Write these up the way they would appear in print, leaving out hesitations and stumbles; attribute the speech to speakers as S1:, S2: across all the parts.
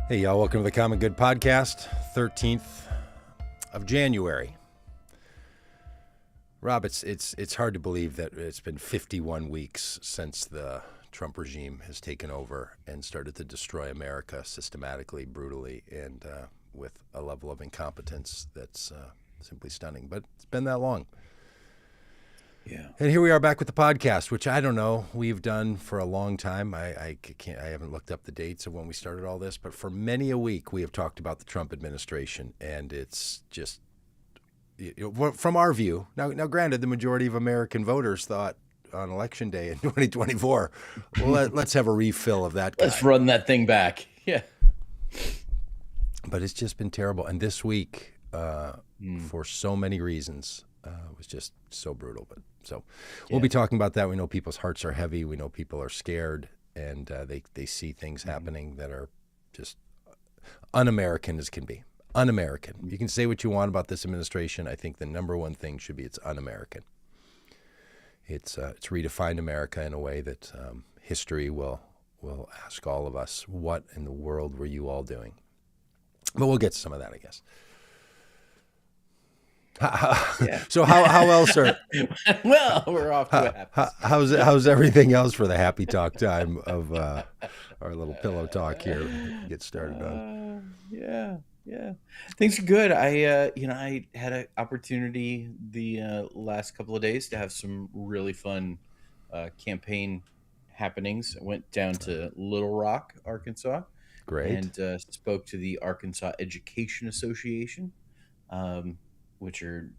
S1: Hey, y'all. Welcome to the Common Good Podcast, 13th of January. Rob, it's hard to believe that it's been 51 weeks since the Trump regime has taken over and started to destroy America systematically, brutally, and with a level of incompetence that's simply stunning. But it's been that long.
S2: Yeah.
S1: And here we are back with the podcast, which I don't know, we've done for a long time. I haven't looked up the dates of when we started all this, but for many a week we have talked about the Trump administration, and it's just, from our view. Now, granted, the majority of American voters thought on Election Day in 2024, well, let's have a refill of that guy.
S2: Let's run that thing back. Yeah.
S1: But it's just been terrible, and this week, for so many reasons, was just so brutal. But so we'll be talking about that. We know people's hearts are heavy. We know people are scared, and they see things happening that are just un-American as can be. Un-American. You can say what you want about this administration. I think the number one thing should be it's un-American. It's redefined America in a way that history will ask all of us, what in the world were you all doing? But we'll get to some of that, I guess.
S2: Yeah.
S1: So how else are
S2: well, we're off to a happy
S1: how's everything else for the happy talk time of our little pillow talk here? Get started on.
S2: Yeah. Things are good. I had an opportunity the last couple of days to have some really fun campaign happenings. I went down to Little Rock, Arkansas.
S1: Great.
S2: And spoke to the Arkansas Education Association, which are,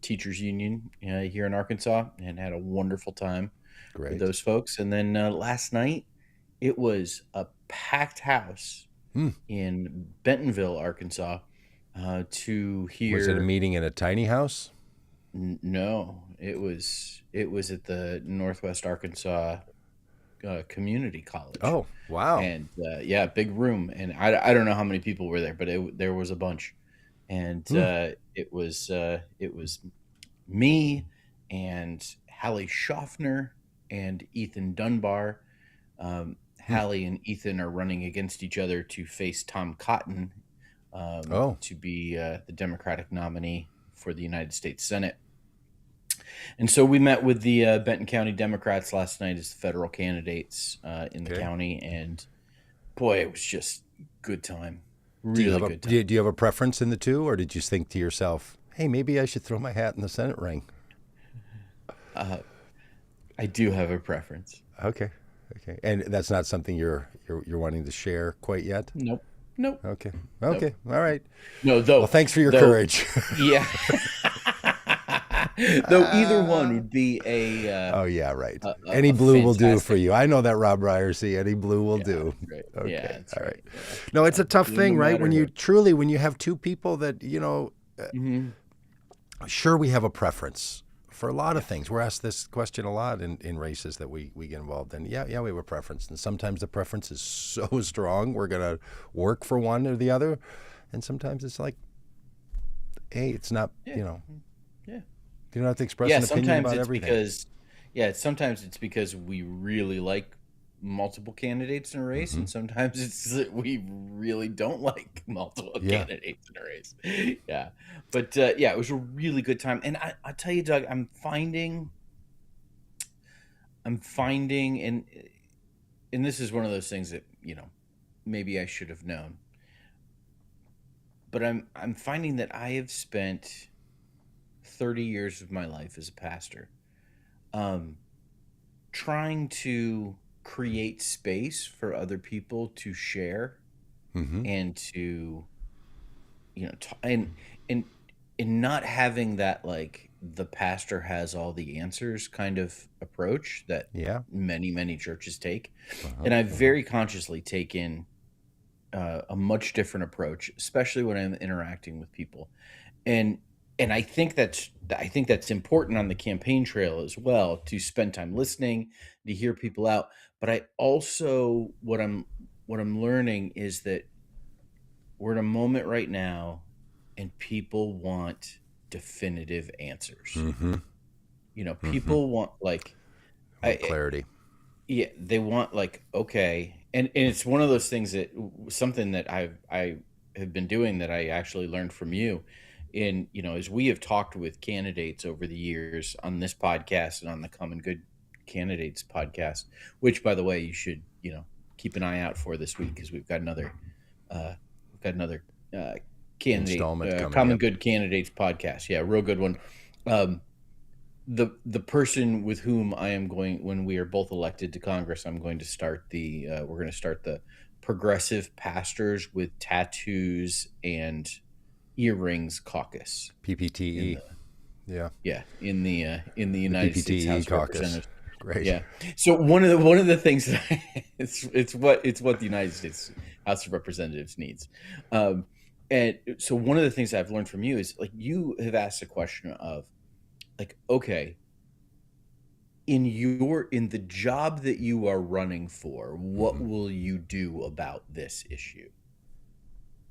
S2: teachers union here in Arkansas, and had a wonderful time with those folks. And then last night, it was a packed house in Bentonville, Arkansas, to hear.
S1: Was it a meeting in a tiny house?
S2: No, it was at the Northwest Arkansas Community College.
S1: Oh, wow.
S2: And big room. And I don't know how many people were there, but there was a bunch. And it was me and Hallie Schaffner and Ethan Dunbar. Hallie and Ethan are running against each other to face Tom Cotton to be the Democratic nominee for the United States Senate. And so we met with the Benton County Democrats last night as the federal candidates in the county. And boy, it was just good time. Really good time.
S1: Do you have a preference in the two, or did you think to yourself, hey, maybe I should throw my hat in the Senate ring?
S2: I do have a preference.
S1: Okay. And that's not something you're wanting to share quite yet?
S2: Nope.
S1: Okay. All right.
S2: No, though.
S1: Well, thanks for your courage.
S2: Yeah. Though either one would be a
S1: right. Any blue will do for you. I know that, Robb Ryerse. Any blue will do.
S2: Right.
S1: Okay.
S2: Yeah, that's
S1: all right.
S2: Yeah.
S1: No, it's a tough thing, right? When you have two people that, sure, we have a preference for a lot of things. We're asked this question a lot in races that we get involved in. Yeah, we have a preference. And sometimes the preference is so strong, we're going to work for one or the other. And sometimes it's like, hey, it's not,
S2: Yeah.
S1: You don't have to express an opinion about everything.
S2: Sometimes it's because we really like multiple candidates in a race, and sometimes it's that we really don't like multiple candidates in a race. Yeah. But it was a really good time. And I tell you, Doug, I'm finding and this is one of those things that, maybe I should have known. But I'm finding that I have spent 30 years of my life as a pastor, trying to create space for other people to share and to, and not having that, like, the pastor has all the answers kind of approach that many, many churches take. And I've very consciously taken a much different approach, especially when I'm interacting with people. And I think that's important on the campaign trail as well, to spend time listening, to hear people out. But I also, what I'm learning is that we're in a moment right now, and people want definitive answers. People want, like,
S1: clarity.
S2: Yeah, they want like, okay, and it's one of those things that something that I have been doing that I actually learned from you in, as we have talked with candidates over the years on this podcast and on the Common Good Candidates podcast, which by the way, you should, keep an eye out for this week because we've got another uh candidate
S1: Installment coming.
S2: Common
S1: Yep.
S2: Good Candidates podcast. Yeah, real good one. Um the person with whom I am going when we are both elected to Congress, I'm going to start we're going to start the Progressive Pastors with Tattoos and Earrings caucus in
S1: PPTE.
S2: the
S1: Yeah.
S2: in the
S1: The
S2: United States
S1: PPTE
S2: House of
S1: caucus.
S2: Representatives.
S1: Great.
S2: Yeah. So one of the things that it's what the United States House of Representatives needs. Um, and so one of the things I've learned from you is like you have asked a question of like, okay, in the job that you are running for, what will you do about this issue?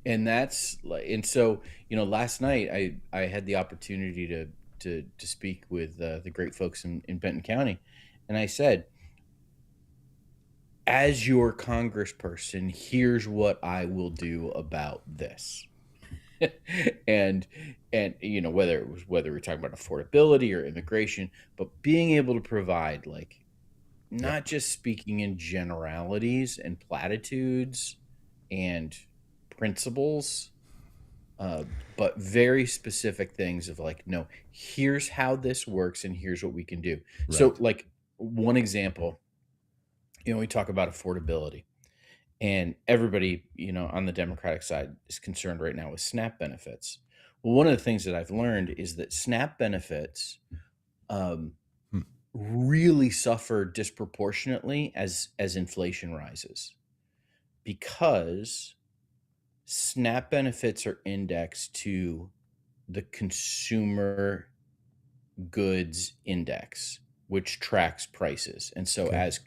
S2: And that's like, and so last night I had the opportunity to speak with the great folks in Benton County, and I said, as your congressperson, here's what I will do about this. and whether we're talking about affordability or immigration, but being able to provide like
S1: Yep.
S2: not just speaking in generalities and platitudes and principles, but very specific things of like, no, here's how this works and here's what we can do. So
S1: Right.
S2: like one example, we talk about affordability. And everybody, on the Democratic side is concerned right now with SNAP benefits. Well, one of the things that I've learned is that SNAP benefits um,
S1: Hmm.
S2: really suffer disproportionately as inflation rises because SNAP benefits are indexed to the consumer goods index, which tracks prices. And so
S1: Okay.
S2: as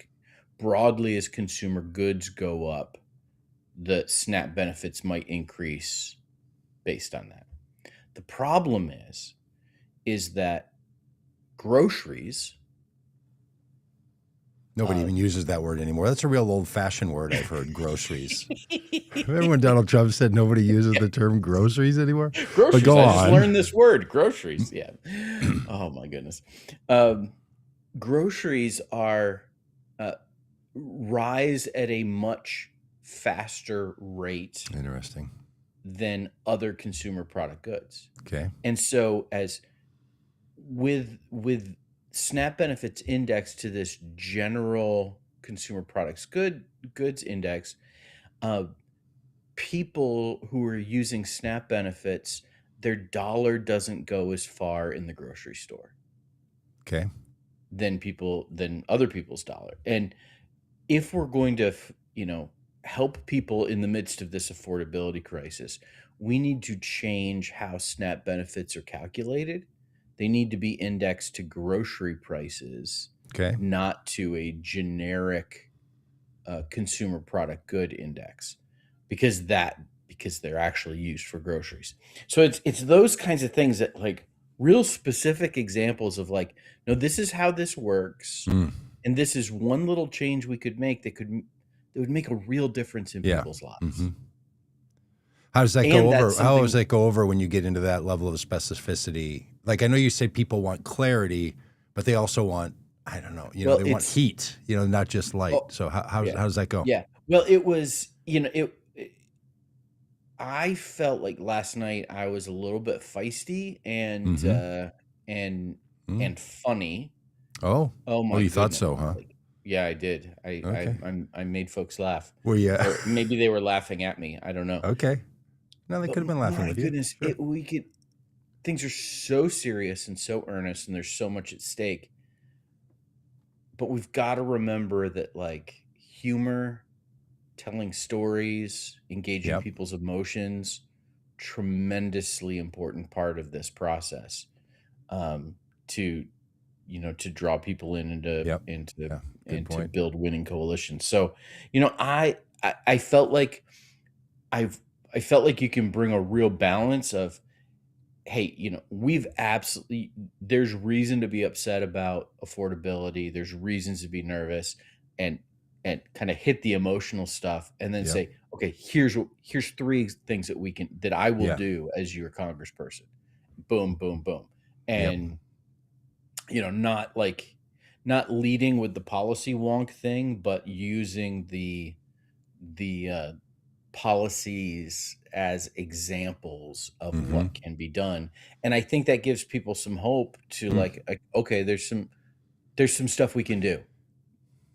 S2: broadly as consumer goods go up, the SNAP benefits might increase based on that. The problem is that groceries,
S1: Nobody
S2: uh,
S1: even uses that word anymore. That's a real old-fashioned word I've heard, groceries. Remember when Donald Trump said nobody uses the term groceries anymore? But
S2: groceries.
S1: go
S2: I just
S1: on.
S2: learned this word, groceries. Yeah. Oh my goodness. Um, groceries are uh, rise at a much faster rate
S1: Interesting.
S2: than other consumer product goods.
S1: Okay.
S2: And so as with SNAP benefits indexed to this general consumer products goods index, uh, people who are using SNAP benefits, their dollar doesn't go as far in the grocery store
S1: Okay.
S2: than other people's dollar. And if we're going to, help people in the midst of this affordability crisis, we need to change how SNAP benefits are calculated. They need to be indexed to grocery prices,
S1: Okay.
S2: not to a generic consumer product good index, because they're actually used for groceries. So it's those kinds of things that like real specific examples of like, no, this is how this works,
S1: Mm.
S2: and this is one little change we could make that would make a real difference in
S1: Yeah.
S2: people's lives.
S1: Mm-hmm. How does that go
S2: And
S1: over?
S2: that's
S1: How does
S2: something.
S1: that go over when you get into that level of specificity? Like I know you say people want clarity, but they also want, I don't know,
S2: Well,
S1: they want
S2: it's
S1: heat, not just light.
S2: oh
S1: So
S2: yeah,
S1: how does that go?
S2: yeah. Well, it was I felt like last night I was a little bit feisty
S1: Mm-hmm.
S2: and
S1: Mm.
S2: and funny.
S1: Oh.
S2: Oh
S1: Oh,
S2: my
S1: you thought
S2: goodness.
S1: so, huh?
S2: Like, yeah, I did.
S1: Okay.
S2: I made folks laugh,
S1: Were you?
S2: or maybe they were laughing at me. I don't know.
S1: Okay. No, they
S2: But
S1: could have been laughing
S2: my
S1: with you.
S2: goodness,
S1: Sure.
S2: things are so serious and so earnest, and there's so much at stake. But we've got to remember that like humor, telling stories, engaging
S1: Yep.
S2: people's emotions, tremendously important part of this process, um, to to draw people in
S1: Yep.
S2: into
S1: Yeah. Good
S2: and to
S1: point.
S2: build winning coalitions. So, I felt like I've I felt like you can bring a real balance of, hey, we've absolutely there's reason to be upset about affordability. There's reasons to be nervous. and kind of hit the emotional stuff, and then
S1: Yep.
S2: say, okay, here's 3 things that I will
S1: Yeah.
S2: do as your congressperson. Boom, boom, boom.
S1: Yep.
S2: And not leading with the policy wonk thing, but using the policies as examples of what can be done. And I think that gives people some hope to okay, there's some stuff we can do.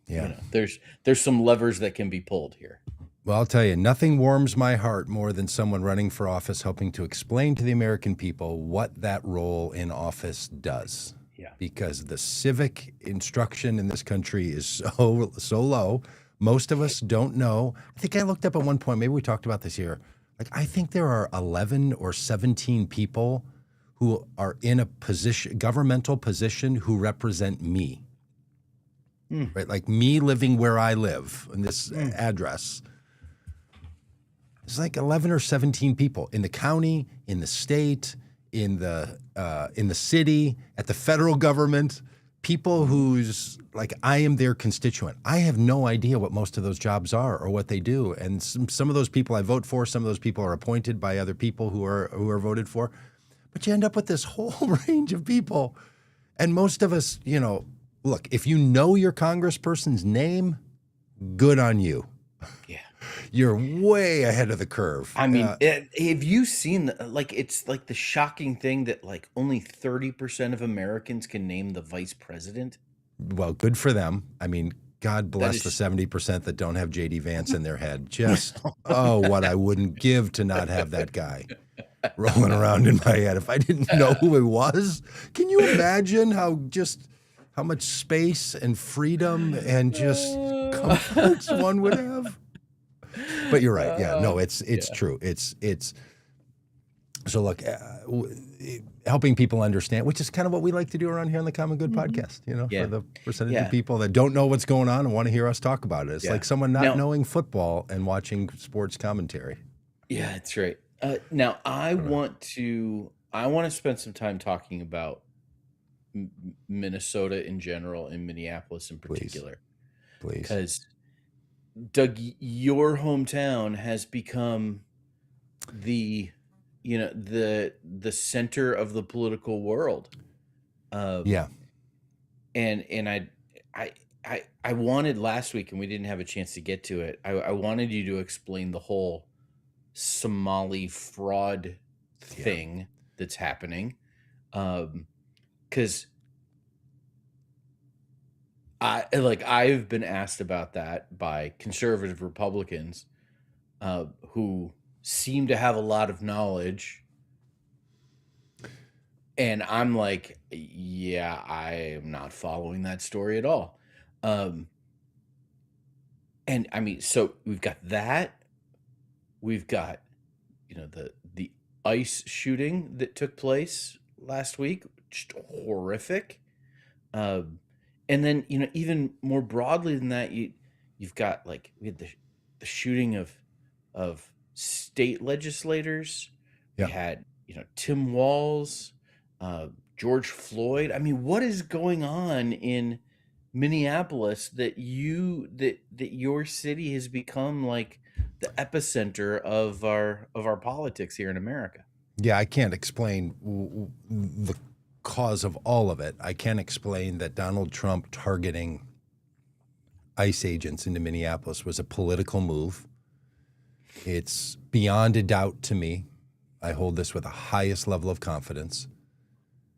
S1: Yeah.
S2: There's some levers that can be pulled here.
S1: Well, I'll tell you, nothing warms my heart more than someone running for office helping to explain to the American people what that role in office does.
S2: Yeah.
S1: Because the civic instruction in this country is so low. Most of us don't know. I think I looked up at one point, maybe we talked about this here. Like, I think there are 11 or 17 people who are in a governmental position who represent me. Right? Like me living where I live in this address. It's like 11 or 17 people in the county, in the state, in the city, at the federal government, people who's like, I am their constituent. I have no idea what most of those jobs are or what they do. And some of those people I vote for, some of those people are appointed by other people who are voted for. But you end up with this whole range of people. And most of us, look, if you know your congressperson's name, good on you.
S2: Yeah.
S1: You're way ahead of the curve.
S2: I mean, have you seen it's like the shocking thing that like only 30% of Americans can name the vice president?
S1: Well, good for them. I mean, God bless the 70% that don't have J.D. Vance in their head. Just, what I wouldn't give to not have that guy rolling around in my head. If I didn't know who he was, can you imagine how much space and freedom and just comforts one would have? But you're right. Yeah, no, it's true. It's so look, helping people understand, which is kind of what we like to do around here on the Common Good podcast, for the percentage of people that don't know what's going on and want to hear us talk about it. It's like someone not knowing football and watching sports commentary.
S2: Yeah, that's right. Now I want to spend some time talking about Minnesota in general and Minneapolis in particular.
S1: Please.
S2: Because Doug, your hometown has become the center of the political world.
S1: Yeah.
S2: And I wanted last week, and we didn't have a chance to get to it. I wanted you to explain the whole Somali fraud thing that's happening. Because I've been asked about that by conservative Republicans who seem to have a lot of knowledge. And I'm like, yeah, I am not following that story at all. And I mean, so we've got that. We've got, the ICE shooting that took place last week, just horrific. And then, even more broadly than that, you've got we had the shooting of state legislators.
S1: Yeah.
S2: We had, Tim Walz, George Floyd. I mean, what is going on in Minneapolis that your city has become like the epicenter of our politics here in America?
S1: Yeah, I can't explain the cause of all of it. I can't explain that Donald Trump targeting ICE agents into Minneapolis was a political move. It's beyond a doubt to me. I hold this with the highest level of confidence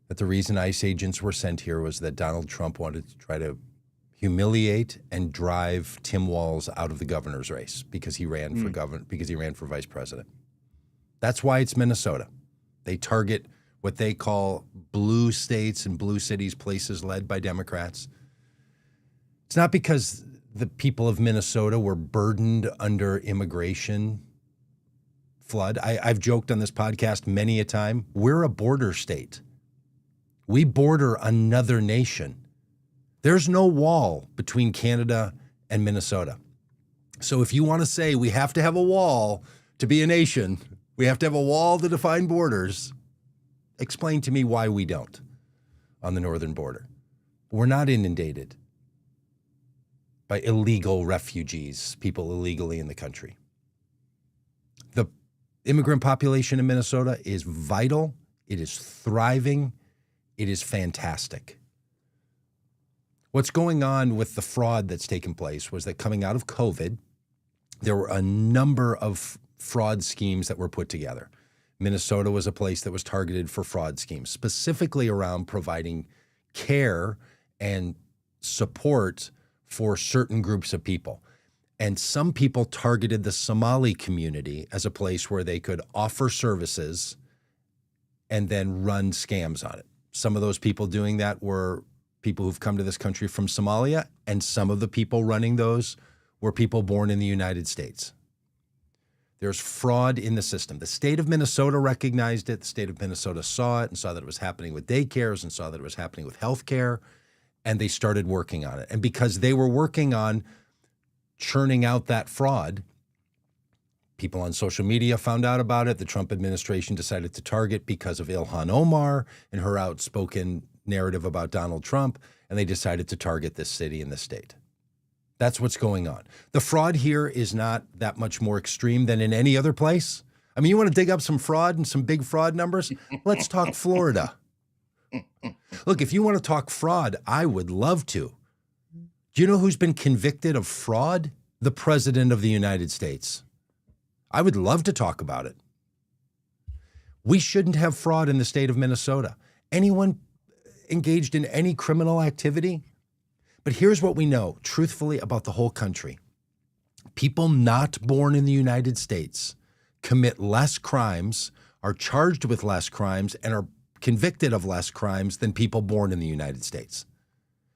S1: that the reason ICE agents were sent here was that Donald Trump wanted to try to humiliate and drive Tim Walz out of the governor's race because he ran for vice president. That's why it's Minnesota. They target what they call blue states and blue cities, places led by Democrats. It's not because the people of Minnesota were burdened under immigration flood. I've joked on this podcast many a time. We're a border state. We border another nation. There's no wall between Canada and Minnesota. So if you want to say we have to have a wall to be a nation, we have to have a wall to define borders, explain to me why we don't on the northern border. We're not inundated. by illegal refugees, people illegally in the country. The immigrant population in Minnesota is vital. It is thriving. It is fantastic. What's going on with the fraud that's taken place was that coming out of COVID, there were a number of fraud schemes that were put together. Minnesota was a place that was targeted for fraud schemes, specifically around providing care and support for certain groups of people. And some people targeted the Somali community as a place where they could offer services and then run scams on it. Some of those people doing that were people who've come to this country from Somalia, and some of the people running those were people born in the United States. There's fraud in the system. The state of Minnesota recognized it. The state of Minnesota saw it and saw that it was happening with daycares and saw that it was happening with healthcare, and they started working on it. And because they were working on churning out that fraud, people on social media found out about it. The Trump administration decided to target because of Ilhan Omar and her outspoken narrative about Donald Trump, and they decided to target this city and this state. That's what's going on. The fraud here is not that much more extreme than in any other place. I mean, you want to dig up some fraud and some big fraud numbers? Let's talk Florida. Look, if you want to talk fraud, I would love to. Do you know who's been convicted of fraud? The President of the United States. I would love to talk about it. We shouldn't have fraud in the state of Minnesota. Anyone engaged in any criminal activity? But here's what we know, truthfully, about the whole country. People not born in the United States commit less crimes, are charged with less crimes, and are convicted of less crimes than people born in the United States.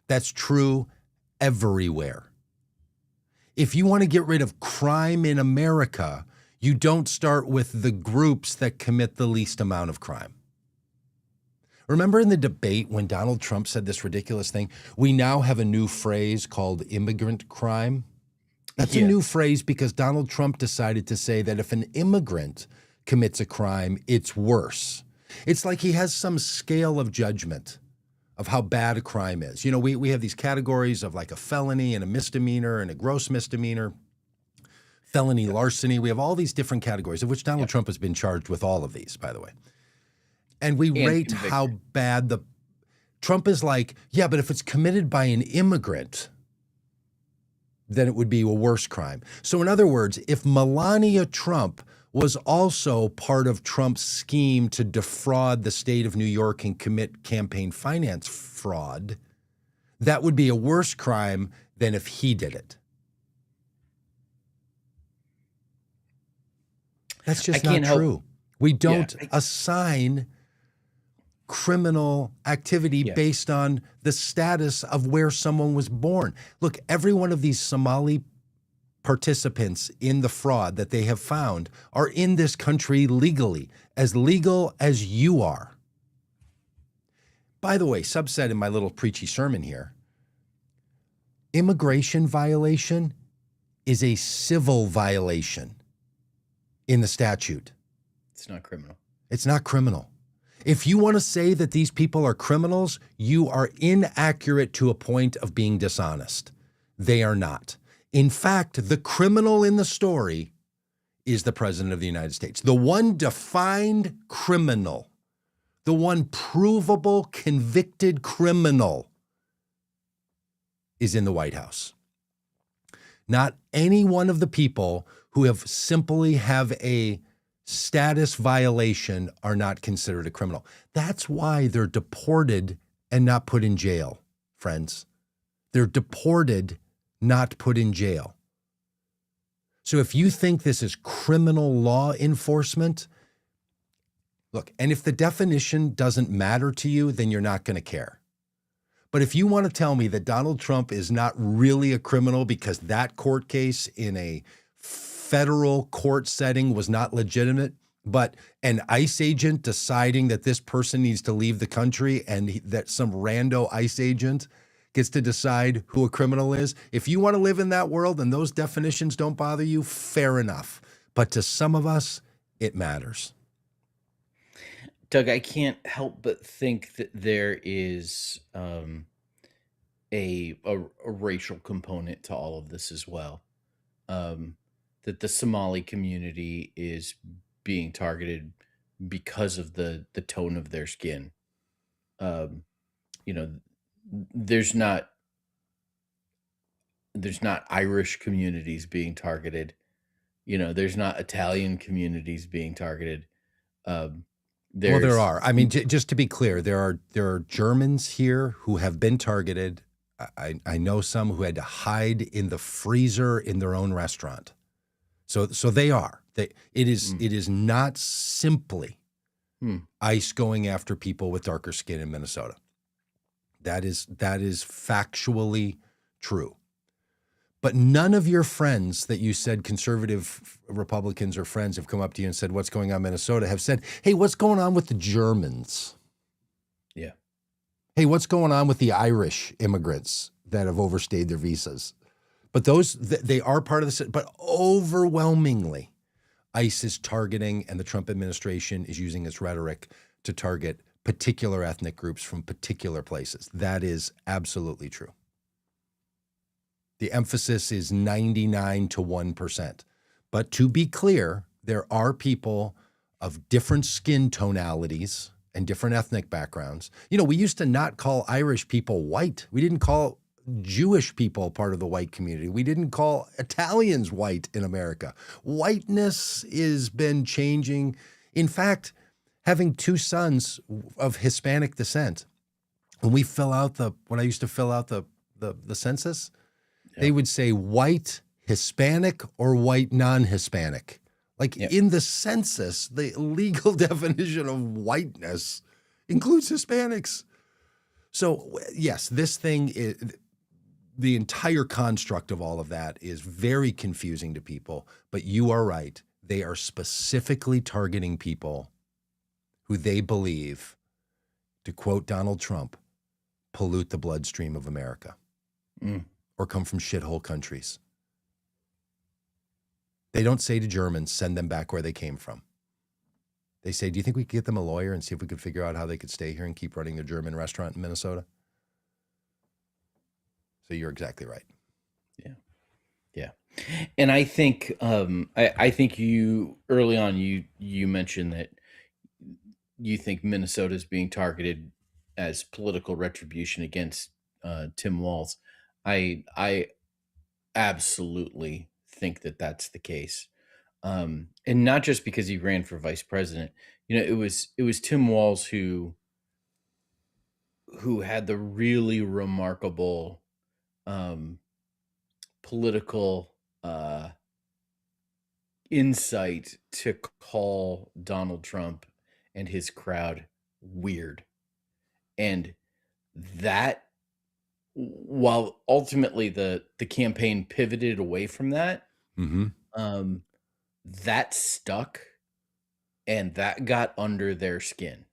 S1: That's true everywhere. If you want to get rid of crime in America, you don't start with the groups that commit the least amount of crime. Remember in the debate when Donald Trump said this ridiculous thing, we now have a new phrase called immigrant crime? That's a new phrase because Donald Trump decided to say that if an immigrant commits a crime, it's worse. It's like he has some scale of judgment of how bad a crime is. You know, we have these categories of like a felony and a misdemeanor and a gross misdemeanor, felony larceny. We have all these different categories, of which Donald Trump has been charged with all of these, by the way. And we rate how bad Trump is like, yeah, but if it's committed by an immigrant, then it would be a worse crime. So in other words, if Melania Trump was also part of Trump's scheme to defraud the state of New York and commit campaign finance fraud, that would be a worse crime than if he did it. That's just not true. We don't assign criminal activity based on the status of where someone was born. Look, every one of these Somali participants in the fraud that they have found are in this country legally, as legal as you are. By the way, subset in my little preachy sermon here, immigration violation is a civil violation in the statute.
S2: It's not criminal.
S1: It's not criminal. If you want to say that these people are criminals, you are inaccurate to a point of being dishonest. They are not. In fact, the criminal in the story is the President of the United States. The one defined criminal, the one provable, convicted criminal is in the White House. Not any one of the people who simply have a status violation are not considered a criminal. That's why they're deported and not put in jail, friends. They're deported, not put in jail. So if you think this is criminal law enforcement, look, and if the definition doesn't matter to you, then you're not going to care. But if you want to tell me that Donald Trump is not really a criminal because that court case in a federal court setting was not legitimate, but an ICE agent deciding that this person needs to leave the country and that some rando ICE agent gets to decide who a criminal is. If you want to live in that world and those definitions don't bother you, fair enough. But to some of us, it matters.
S2: Doug, I can't help but think that there is a racial component to all of this as well. That the Somali community is being targeted because of the tone of their skin. Um, you know, there's not Irish communities being targeted. There's not Italian communities being targeted. Um,
S1: Well, there
S2: there's
S1: are. I mean, just to be clear, there are Germans here who have been targeted. I know some who had to hide in the freezer in their own restaurant. So they are. It is not simply ICE going after people with darker skin in Minnesota. That is factually true. But none of your friends that you said conservative Republicans or friends have come up to you and said, what's going on in Minnesota, have said, hey, what's going on with the Germans?
S2: Yeah.
S1: Hey, what's going on with the Irish immigrants that have overstayed their visas? But they are part of this, but overwhelmingly, ICE is targeting, and the Trump administration is using its rhetoric to target particular ethnic groups from particular places. That is absolutely true. The emphasis is 99 to 1%. But to be clear, there are people of different skin tonalities and different ethnic backgrounds. We used to not call Irish people white. We didn't call Jewish people part of the white community. We didn't call Italians white in America. Whiteness has been changing. In fact, having two sons of Hispanic descent, when I used to fill out the census, they would say white Hispanic or white non-Hispanic. In the census, the legal definition of whiteness includes Hispanics. So yes, this thing is, the entire construct of all of that is very confusing to people, but you are right. They are specifically targeting people who they believe, to quote Donald Trump, pollute the bloodstream of America. Or come from shithole countries. They don't say to Germans, send them back where they came from. They say, do you think we could get them a lawyer and see if we could figure out how they could stay here and keep running their German restaurant in Minnesota? So you're exactly right.
S2: Yeah. And I think I think you early on you mentioned that you think Minnesota is being targeted as political retribution against Tim Walz. I absolutely think that that's the case, and not just because he ran for vice president. It was Tim Walz who had the really remarkable political insight to call Donald Trump and his crowd weird, and that, while ultimately the campaign pivoted away from that, that stuck, and that got under their skin.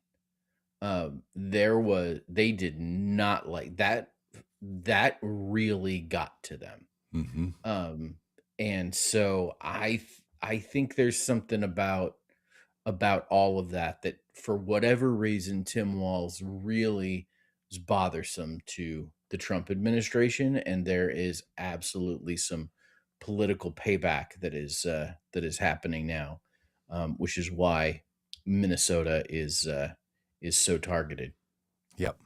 S2: They did not like that. That really got to them. And so I think there's something about all of that for whatever reason, Tim Walz really is bothersome to the Trump administration, and there is absolutely some political payback that is happening now, which is why Minnesota is so targeted.
S1: Yep.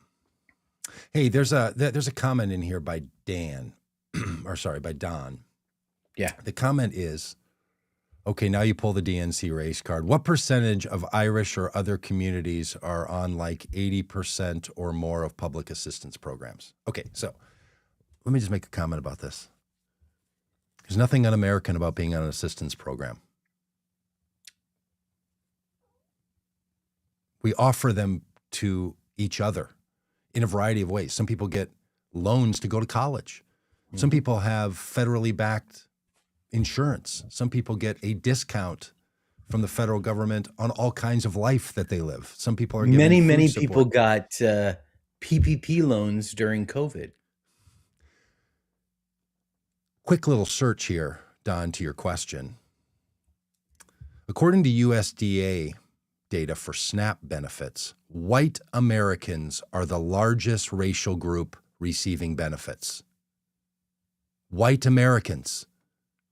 S1: Hey, there's a comment in here by Dan, by Don.
S2: Yeah.
S1: The comment is, okay, now you pull the DNC race card. What percentage of Irish or other communities are on 80% or more of public assistance programs? Okay, so let me just make a comment about this. There's nothing un-American about being on an assistance program. We offer them to each other in a variety of ways. Some people get loans to go to college. Some people have federally backed insurance. Some people get a discount from the federal government on all kinds of life that they live. Some people are getting
S2: many people got PPP loans during COVID.
S1: Quick little search here, Don, to your question. According to USDA data for SNAP benefits, white Americans are the largest racial group receiving benefits. White Americans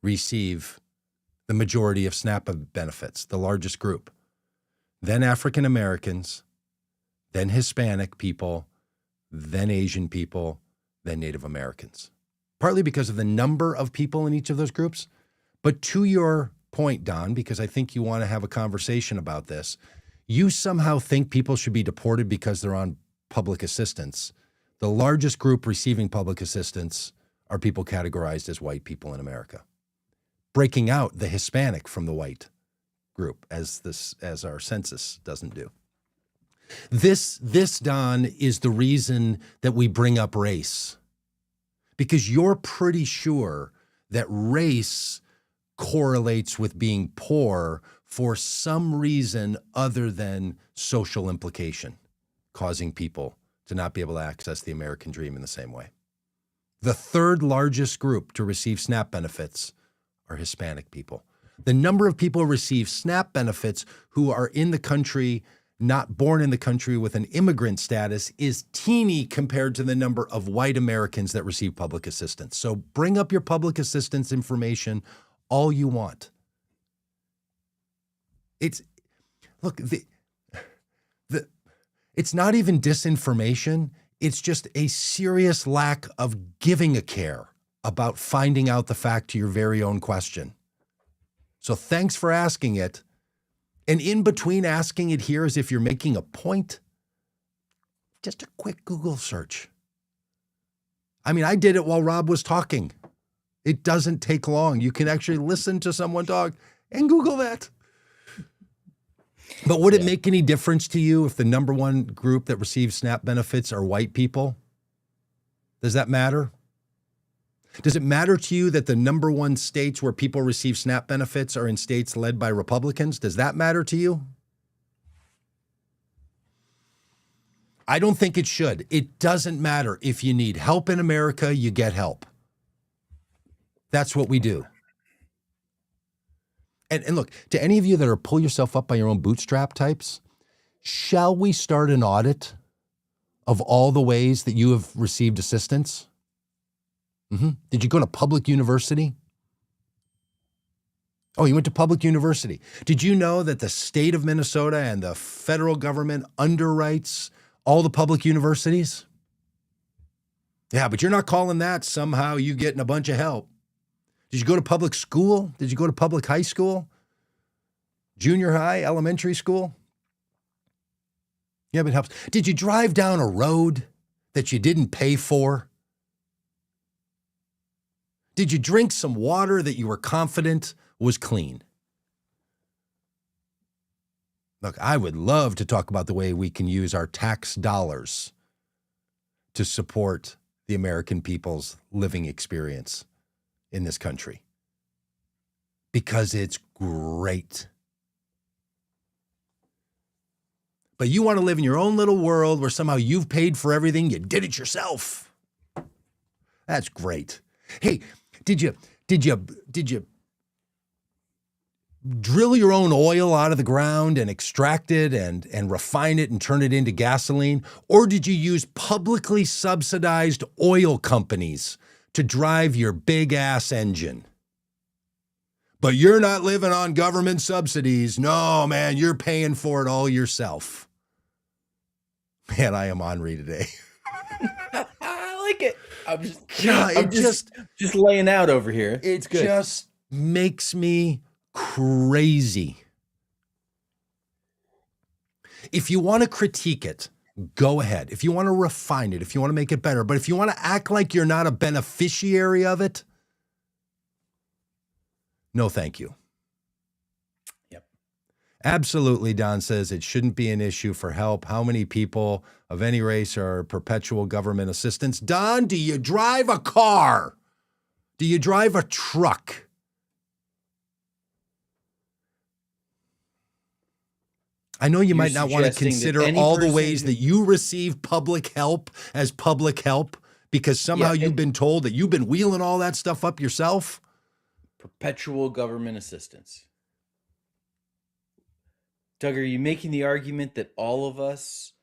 S1: receive the majority of SNAP benefits, the largest group. Then African Americans, then Hispanic people, then Asian people, then Native Americans. Partly because of the number of people in each of those groups. But to your point, Don, because I think you want to have a conversation about this, you somehow think people should be deported because they're on public assistance. The largest group receiving public assistance are people categorized as white people in America, breaking out the Hispanic from the white group, as our census doesn't do. This, Don, is the reason that we bring up race, because you're pretty sure that race correlates with being poor for some reason other than social implication, causing people to not be able to access the American dream in the same way. The third largest group to receive SNAP benefits are Hispanic people. The number of people who receive SNAP benefits who are in the country, not born in the country with an immigrant status, is teeny compared to the number of white Americans that receive public assistance. So bring up your public assistance information all you want. It's not even disinformation. It's just a serious lack of giving a care about finding out the fact to your very own question. So thanks for asking it. And in between asking it here, as if you're making a point, just a quick Google search. I mean, I did it while Rob was talking. It doesn't take long. You can actually listen to someone talk and Google that. But would it make any difference to you if the number one group that receives SNAP benefits are white people? Does that matter? Does it matter to you that the number one states where people receive SNAP benefits are in states led by Republicans? Does that matter to you? I don't think it should. It doesn't matter. If you need help in America, you get help. That's what we do. And look, to any of you that are pull yourself up by your own bootstrap types, shall we start an audit of all the ways that you have received assistance? Did you go to public university? Oh, you went to public university. Did you know that the state of Minnesota and the federal government underwrites all the public universities? Yeah, but you're not calling that somehow you getting a bunch of help. Did you go to public school? Did you go to public high school? Junior high, elementary school? Yeah, but it helps. Did you drive down a road that you didn't pay for? Did you drink some water that you were confident was clean? Look, I would love to talk about the way we can use our tax dollars to support the American people's living experience in this country, because it's great. But you want to live in your own little world where somehow you've paid for everything, you did it yourself. That's great. Hey, did you drill your own oil out of the ground and extract it and refine it and turn it into gasoline? Or did you use publicly subsidized oil companies to drive your big ass engine? But you're not living on government subsidies. No, man, you're paying for it all yourself. Man, I am ornery today.
S2: I like it. I'm
S1: God,
S2: just laying out over here.
S1: It's good. It just makes me crazy. If you want to critique it, go ahead. If you want to refine it, if you want to make it better, but if you want to act like you're not a beneficiary of it, no, thank you.
S2: Yep.
S1: Absolutely, Don says it shouldn't be an issue for help. How many people of any race are perpetual government assistance? Don, do you drive a car? Do you drive a truck? I know you might not want to consider all the ways that you receive public help as public help because somehow you've been told that you've been wheeling all that stuff up yourself.
S2: Perpetual government assistance. Doug, are you making the argument that all of us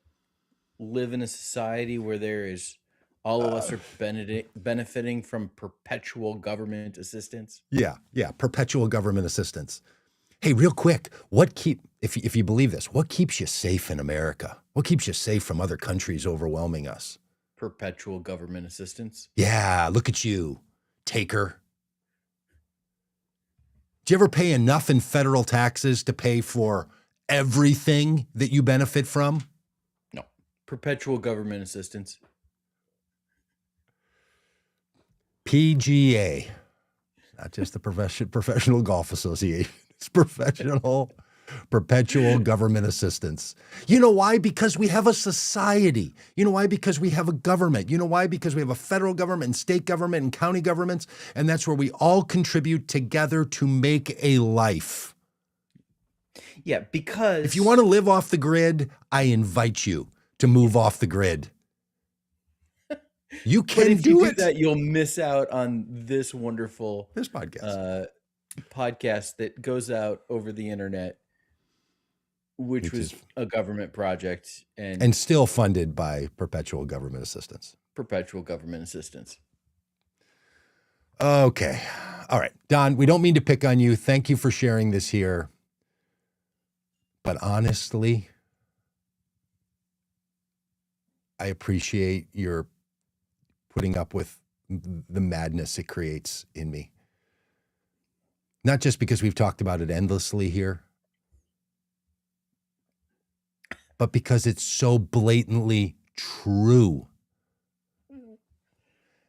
S2: live in a society where there is All of us are benefiting from perpetual government assistance.
S1: Yeah, perpetual government assistance. Hey, real quick, if you believe this, what keeps you safe in America? What keeps you safe from other countries overwhelming us?
S2: Perpetual government assistance.
S1: Yeah, look at you, taker. Do you ever pay enough in federal taxes to pay for everything that you benefit from?
S2: No. Perpetual government assistance.
S1: PGA, not just the Professional Golf Association. It's perpetual government assistance. You know why? Because we have a society. You know why? Because we have a government. You know why? Because we have a federal government and state government and county governments, and that's where we all contribute together to make a life.
S2: Yeah, because
S1: if you want to live off the grid, I invite you to move off the grid. You can do it.
S2: That, you'll miss out on this wonderful
S1: podcast
S2: that goes out over the internet, which was a government project
S1: and still funded by perpetual government assistance.
S2: Perpetual government assistance.
S1: Okay. All right. Don, we don't mean to pick on you. Thank you for sharing this here. But honestly, I appreciate your putting up with the madness it creates in me. Not just because we've talked about it endlessly here, but because it's so blatantly true.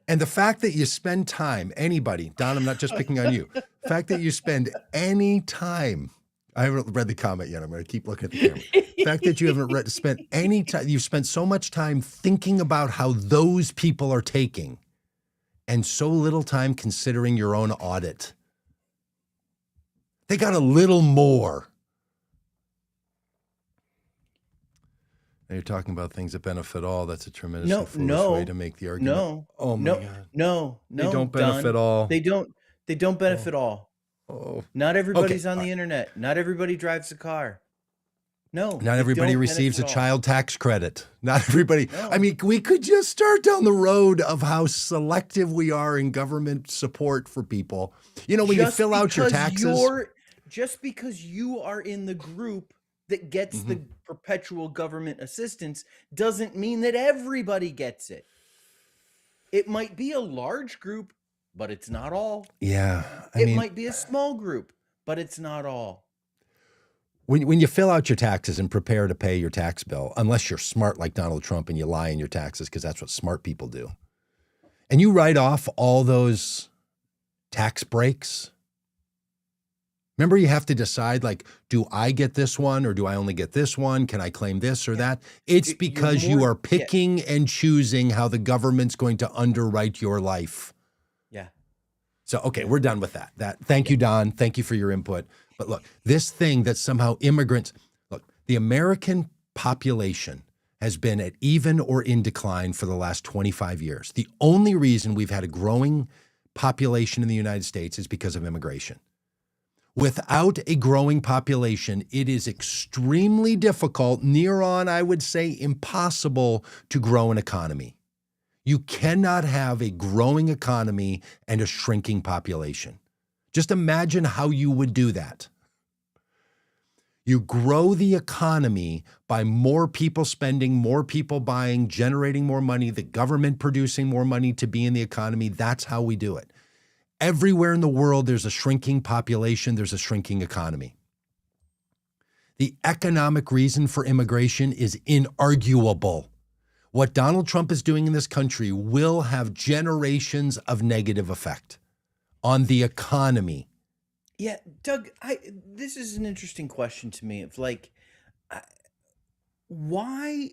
S1: And the fact that you spend time, anybody, Don, I'm not just picking on you, the fact that you spend any time, I haven't read the comment yet, I'm going to keep looking at the camera. The fact that you haven't spent any time, you've spent so much time thinking about how those people are taking and so little time considering your own audit. They got a little more. Now you're talking about things that benefit all. That's a tremendously foolish way to make the argument.
S2: No.
S1: They don't benefit all.
S2: They don't benefit all.
S1: Oh.
S2: Not everybody's on the internet. Not everybody drives a car. No.
S1: Not everybody receives a child tax credit. Not everybody. No. I mean, we could just start down the road of how selective we are in government support for people. You know, when you fill out your taxes.
S2: Just because you are in the group that gets the perpetual government assistance doesn't mean that everybody gets it. It might be a large group, but it's not all.
S1: Yeah.
S2: It might be a small group, but it's not all.
S1: When you fill out your taxes and prepare to pay your tax bill, unless you're smart like Donald Trump and you lie in your taxes, because that's what smart people do, and you write off all those tax breaks. Remember, you have to decide, like, do I get this one or do I only get this one? Can I claim this or that? It's because you are picking and choosing how the government's going to underwrite your life.
S2: Yeah.
S1: So, okay, we're done with that. Thank you, Don. Thank you for your input. But look, this thing that somehow immigrants, look, the American population has been at even or in decline for the last 25 years. The only reason we've had a growing population in the United States is because of immigration. Without a growing population, it is extremely difficult, near on, I would say impossible, to grow an economy. You cannot have a growing economy and a shrinking population. Just imagine how you would do that. You grow the economy by more people spending, more people buying, generating more money, the government producing more money to be in the economy. That's how we do it. Everywhere in the world, there's a shrinking population, there's a shrinking economy. The economic reason for immigration is inarguable. What Donald Trump is doing in this country will have generations of negative effect on the economy.
S2: Yeah, Doug, this is an interesting question to me. It's like, why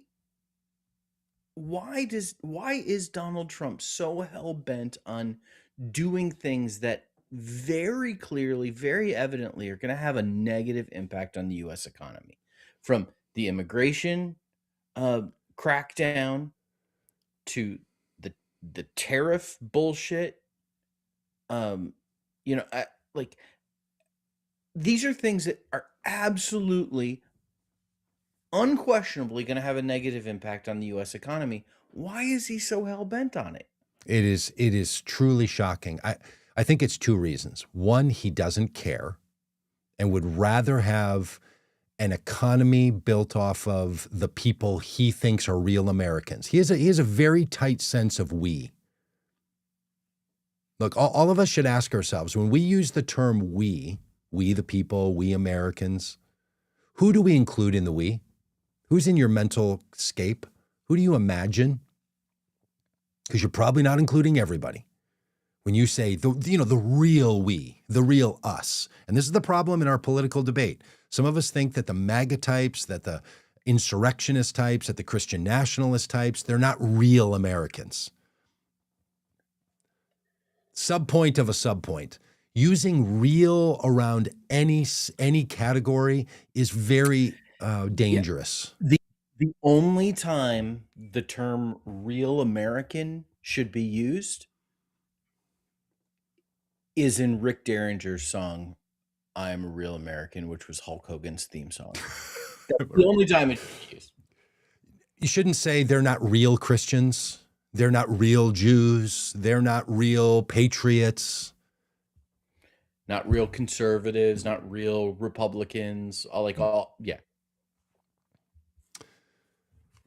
S2: is Donald Trump so hell-bent on doing things that very clearly, very evidently are going to have a negative impact on the U.S. economy? From the immigration crackdown to the tariff bullshit. These are things that are absolutely unquestionably going to have a negative impact on the U.S. economy. Why is he so hell-bent on it?
S1: It is truly shocking. I think it's two reasons. One, he doesn't care and would rather have an economy built off of the people he thinks are real Americans. He has a very tight sense of we. Look, all of us should ask ourselves, when we use the term we the people, we Americans, who do we include in the we? Who's in your mental scape? Who do you imagine? Because you're probably not including everybody. When you say the real we, the real us. And this is the problem in our political debate. Some of us think that the MAGA types, that the insurrectionist types, that the Christian nationalist types, they're not real Americans. Subpoint of a subpoint. Using real around any category is very dangerous.
S2: Yeah. The only time the term real American should be used is in Rick Derringer's song, I'm a Real American, which was Hulk Hogan's theme song. That's the only time it should be used.
S1: You shouldn't say they're not real Christians. They're not real Jews. They're not real patriots.
S2: Not real conservatives, not real Republicans. Yeah.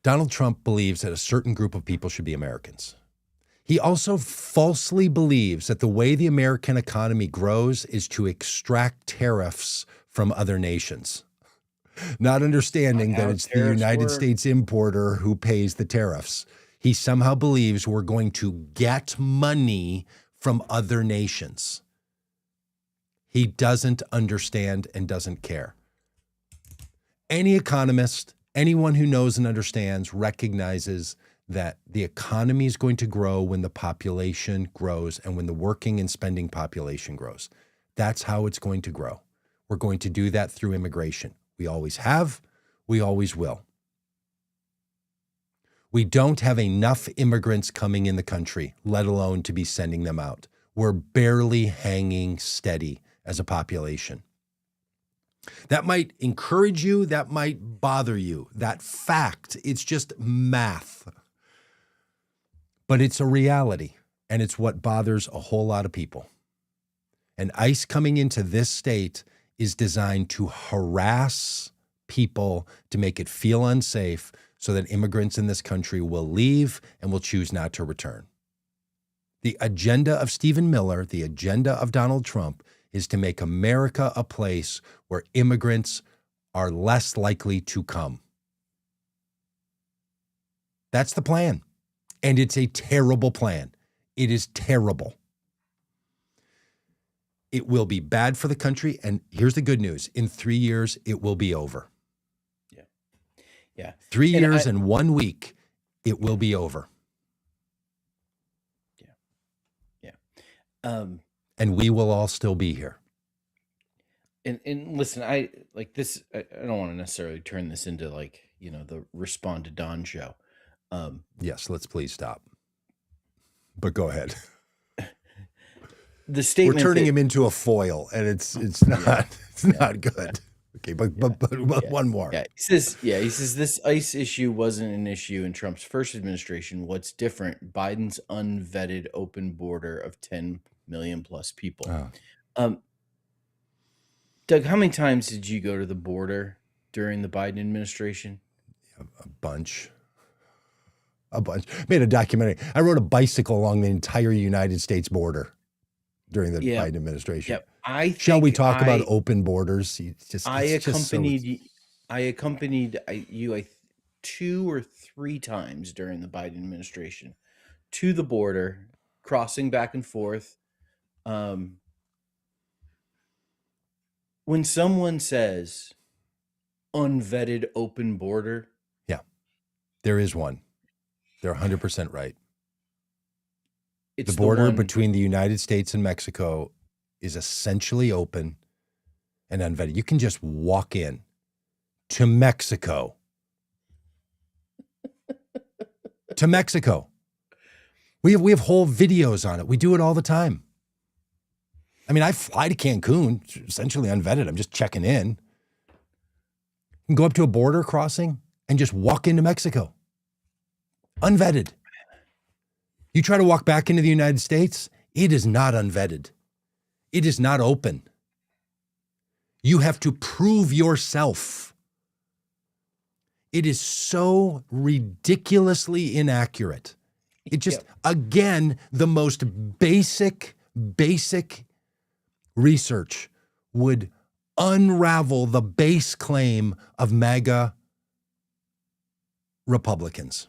S1: Donald Trump believes that a certain group of people should be Americans. He also falsely believes that the way the American economy grows is to extract tariffs from other nations, not understanding that it's the United States importer who pays the tariffs. He somehow believes we're going to get money from other nations. He doesn't understand and doesn't care. Any economist, anyone who knows and understands, recognizes that the economy is going to grow when the population grows and when the working and spending population grows. That's how it's going to grow. We're going to do that through immigration. We always have, we always will. We don't have enough immigrants coming in the country, let alone to be sending them out. We're barely hanging steady as a population. That might encourage you, that might bother you. That fact, it's just math. But it's a reality, and it's what bothers a whole lot of people. And ICE coming into this state is designed to harass people, to make it feel unsafe, so that immigrants in this country will leave and will choose not to return. The agenda of Stephen Miller, the agenda of Donald Trump, is to make America a place where immigrants are less likely to come. That's the plan. And it's a terrible plan. It is terrible. It will be bad for the country. And here's the good news. In 3 years, it will be over.
S2: Yeah. Yeah.
S1: 3 years and 1 week, it will be over.
S2: Yeah. Yeah.
S1: And we will all still be here.
S2: And listen, I don't want to necessarily turn this into the Respond to Don show.
S1: Yes, let's please stop. But go ahead.
S2: The statement
S1: we're turning him into a foil, and it's not good. Okay, but one more.
S2: Yeah, he says this ICE issue wasn't an issue in Trump's first administration. What's different? Biden's unvetted open border of 10 million plus people. Doug, how many times did you go to the border during the Biden administration?
S1: A bunch. Made a documentary. I rode a bicycle along the entire United States border during the Biden administration.
S2: Yeah,
S1: Shall we talk about open borders?
S2: I accompanied you 2 or 3 times during the Biden administration to the border, crossing back and forth. When someone says unvetted open border,
S1: there is one. They're 100% right. The border between the United States and Mexico is essentially open and unvetted. You can just walk in to Mexico. To Mexico. We have whole videos on it. We do it all the time. I mean, I fly to Cancun, essentially unvetted. I'm just checking in. You can go up to a border crossing and just walk into Mexico. Unvetted. You try to walk back into the United States, it is not unvetted. It is not open. You have to prove yourself. It is so ridiculously inaccurate. It just, again, the most basic research would unravel the base claim of MAGA Republicans.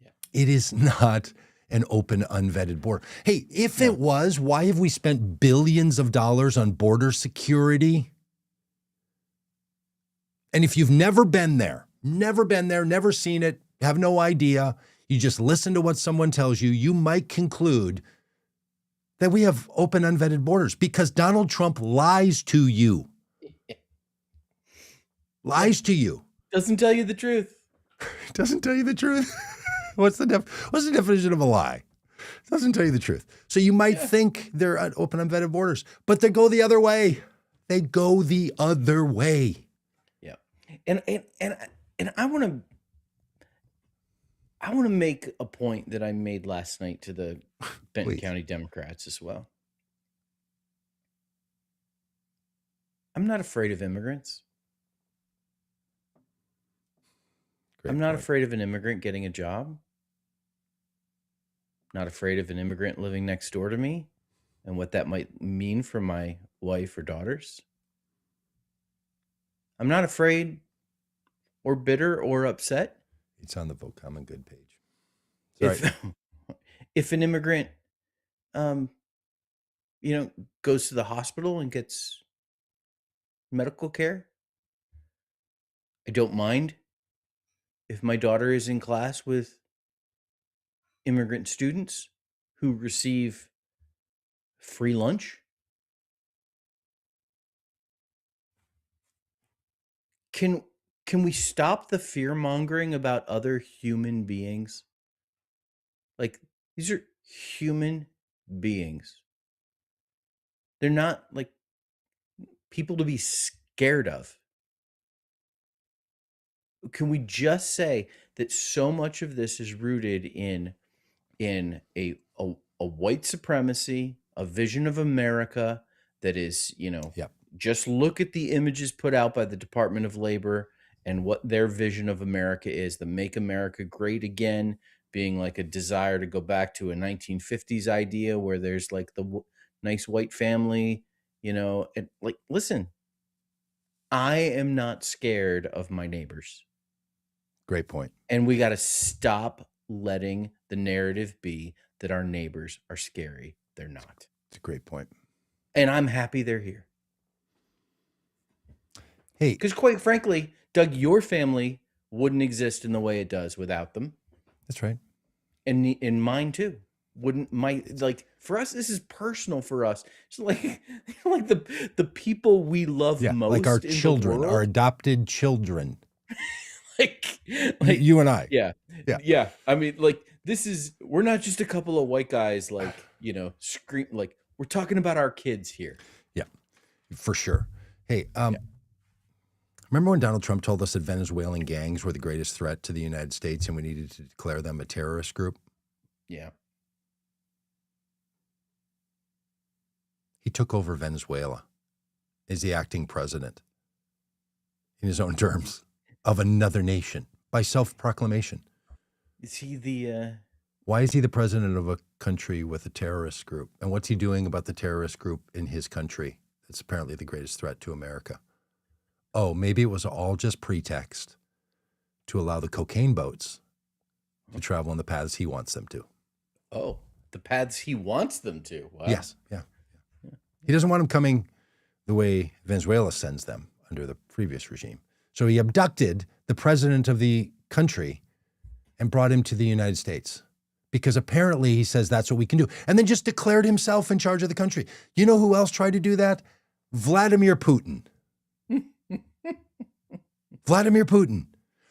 S1: Yeah. It is not an open, unvetted border. Hey, if it was, why have we spent billions of dollars on border security? And if you've never been there, never seen it, have no idea, you just listen to what someone tells you, you might conclude that we have open, unvetted borders because Donald Trump lies to you. Lies to you.
S2: Doesn't tell you the truth.
S1: Doesn't tell you the truth. What's the definition of a lie? Doesn't tell you the truth. So you might think they're at open, unvetted borders, but they go the other way. They go the other way.
S2: Yeah. And I want to make a point that I made last night to the Benton County Democrats as well. I'm not afraid of immigrants. I'm not afraid of an immigrant getting a job. Not afraid of an immigrant living next door to me and what that might mean for my wife or daughters. I'm not afraid or bitter or upset.
S1: It's on the Vote Common Good page.
S2: If an immigrant, goes to the hospital and gets medical care, I don't mind. If my daughter is in class with immigrant students who receive free lunch, can we stop the fear mongering about other human beings? Like, these are human beings. They're not like people to be scared of. Can we just say that so much of this is rooted in a white supremacy, a vision of America that is, just look at the images put out by the Department of Labor and what their vision of America is, the Make America Great Again, being like a desire to go back to a 1950s idea where there's like the nice white family, and like, listen, I am not scared of my neighbors.
S1: Great point.
S2: And we got to stop letting the narrative be that our neighbors are scary. They're not.
S1: It's a great point.
S2: And I'm happy they're here.
S1: Hey,
S2: because quite frankly, Doug, your family wouldn't exist in the way it does without them.
S1: That's right.
S2: And in mine too. For us, this is personal for us. It's like the people we love most.
S1: Like our children, our adopted children.
S2: like
S1: you and I.
S2: Yeah. I mean, we're not just a couple of white guys, scream, we're talking about our kids here.
S1: Yeah, for sure. Hey, remember when Donald Trump told us that Venezuelan gangs were the greatest threat to the United States and we needed to declare them a terrorist group?
S2: Yeah.
S1: He took over Venezuela as the acting president in his own terms of another nation by self-proclamation.
S2: Is he
S1: Why is he the president of a country with a terrorist group? And what's he doing about the terrorist group in his country that's apparently the greatest threat to America? Oh, maybe it was all just pretext to allow the cocaine boats to travel on the paths he wants them to.
S2: Oh, the paths he wants them to. Wow.
S1: Yes, yeah. He doesn't want them coming the way Venezuela sends them under the previous regime. So he abducted the president of the country and brought him to the United States because apparently he says that's what we can do. And then just declared himself in charge of the country. You know who else tried to do that? Vladimir Putin. Vladimir Putin.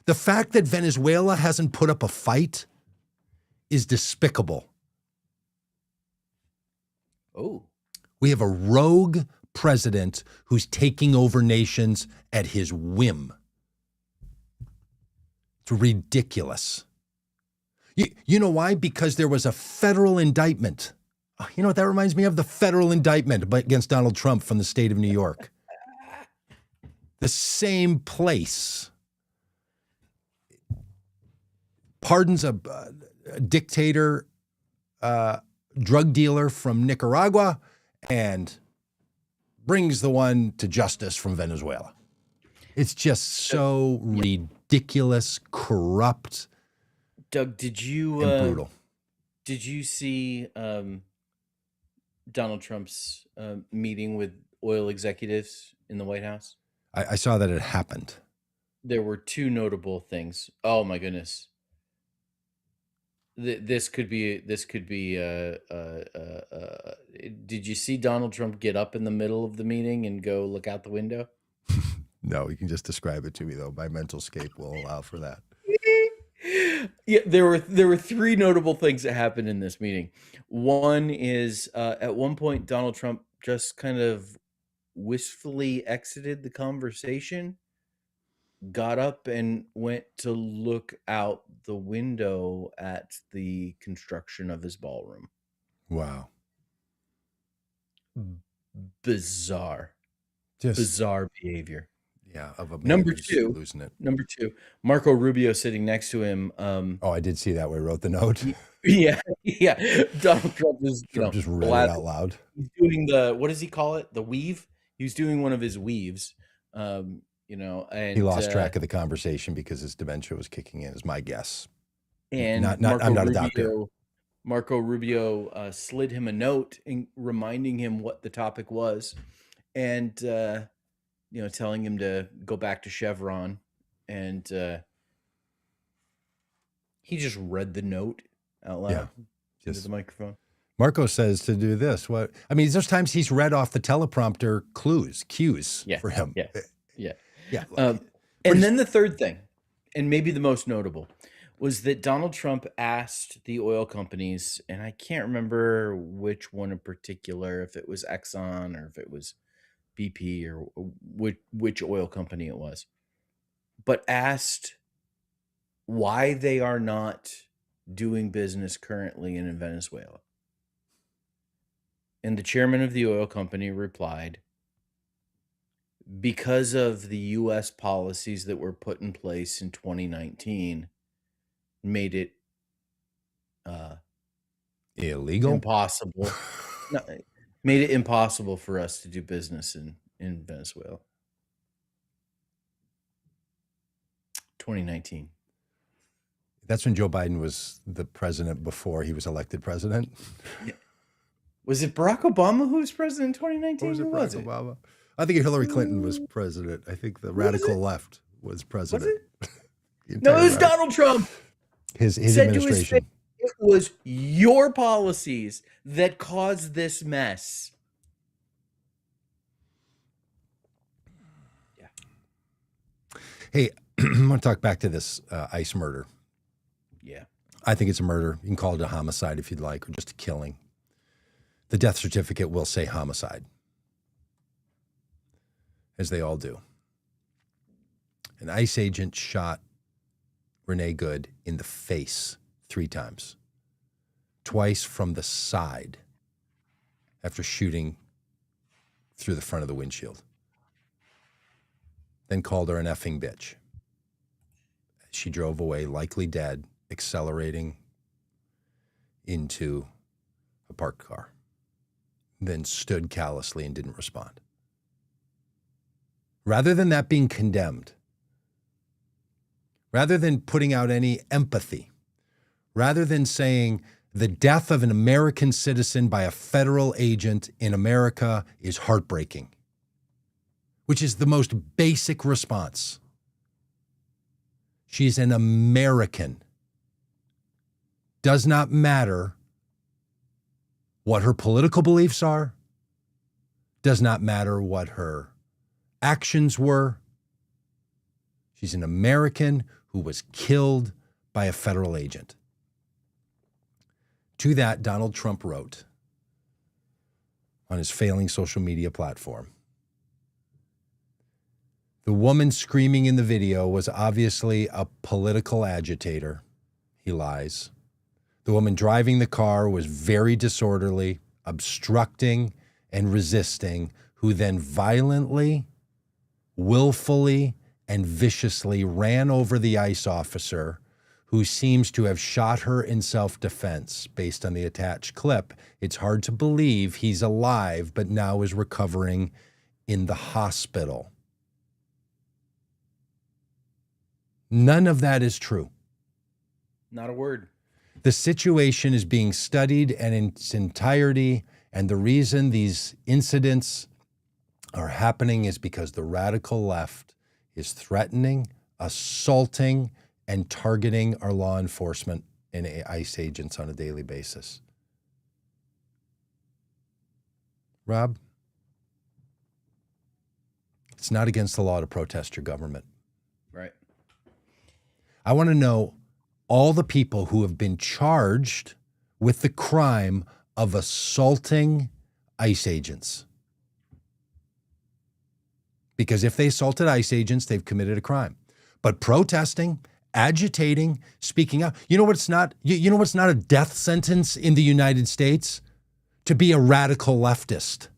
S1: The fact that Venezuela hasn't put up a fight is despicable.
S2: Oh.
S1: We have a rogue president who's taking over nations at his whim. It's ridiculous. You know why? Because there was a federal indictment. You know what that reminds me of? The federal indictment against Donald Trump from the state of New York. The same place pardons a dictator, drug dealer from Nicaragua, and brings the one to justice from Venezuela. It's just so ridiculous, corrupt,
S2: Doug, did you
S1: and brutal.
S2: Did you see Donald Trump's meeting with oil executives in the White House?
S1: I saw that it happened.
S2: There were two notable things. Oh my goodness. This could be. Did you see Donald Trump get up in the middle of the meeting and go look out the window?
S1: No, you can just describe it to me though. My mental scape will allow for that.
S2: Yeah, there were three notable things that happened in this meeting. One is at one point Donald Trump just kind of wistfully exited the conversation, got up and went to look out the window at the construction of his ballroom.
S1: Wow.
S2: Bizarre.
S1: Just
S2: bizarre behavior.
S1: Yeah, of a man
S2: Number
S1: who's
S2: two,
S1: losing it.
S2: number two, Marco Rubio sitting next to him.
S1: Oh, I did see that where he wrote the note.
S2: Yeah, Donald Trump is,
S1: Just read it out loud.
S2: He's doing what does he call it? The weave. He was doing one of his weaves. And
S1: he lost track of the conversation because his dementia was kicking in, is my guess.
S2: And
S1: I'm not a doctor.
S2: Marco Rubio slid him a note reminding him what the topic was, and telling him to go back to Chevron, and he just read the note out loud into the microphone.
S1: Marco says to do this. What I mean, there's times he's read off the teleprompter cues for him.
S2: Yeah. And then the third thing, and maybe the most notable, was that Donald Trump asked the oil companies, and I can't remember which one in particular, if it was Exxon or if it was BP or which oil company it was, but asked why they are not doing business currently in Venezuela. And the chairman of the oil company replied, because of the U.S. policies that were put in place in 2019 made it
S1: illegal,
S2: impossible. Made it impossible for us to do business in Venezuela. 2019.
S1: That's when Joe Biden was the president before he was elected president.
S2: Yeah. Was it Barack Obama who was president in 2019?
S1: Or was it Barack Obama? I think Hillary Clinton was president. I think the radical left was president.
S2: Was it? No, it was Donald Trump.
S1: His administration.
S2: It was your policies that caused this mess. Yeah.
S1: Hey, I want to talk back to this ICE murder.
S2: Yeah.
S1: I think it's a murder. You can call it a homicide if you'd like, or just a killing. The death certificate will say homicide, as they all do. An ICE agent shot Renee Good in the face 3 times, twice from the side after shooting through the front of the windshield. Then called her an effing bitch. She drove away, likely dead, accelerating into a parked car. Then stood callously and didn't respond. Rather than that being condemned, rather than putting out any empathy, rather than saying the death of an American citizen by a federal agent in America is heartbreaking, which is the most basic response. She's an American. Does not matter what her political beliefs are, does not matter what her actions were. She's an American who was killed by a federal agent. To that, Donald Trump wrote on his failing social media platform, The woman screaming in the video was obviously a political agitator. He lies. The woman driving the car was very disorderly, obstructing and resisting, who then violently, willfully, and viciously ran over the ICE officer, who seems to have shot her in self-defense. Based on the attached clip, it's hard to believe he's alive, but now is recovering in the hospital. None of that is true.
S2: Not a word.
S1: The situation is being studied in its entirety, and the reason these incidents are happening is because the radical left is threatening, assaulting, and targeting our law enforcement and ICE agents on a daily basis. Rob, it's not against the law to protest your government.
S2: Right.
S1: I want to know all the people who have been charged with the crime of assaulting ICE agents. Because if they assaulted ICE agents, they've committed a crime. But protesting, agitating, speaking out, you know what's not a death sentence in the United States? To be a radical leftist.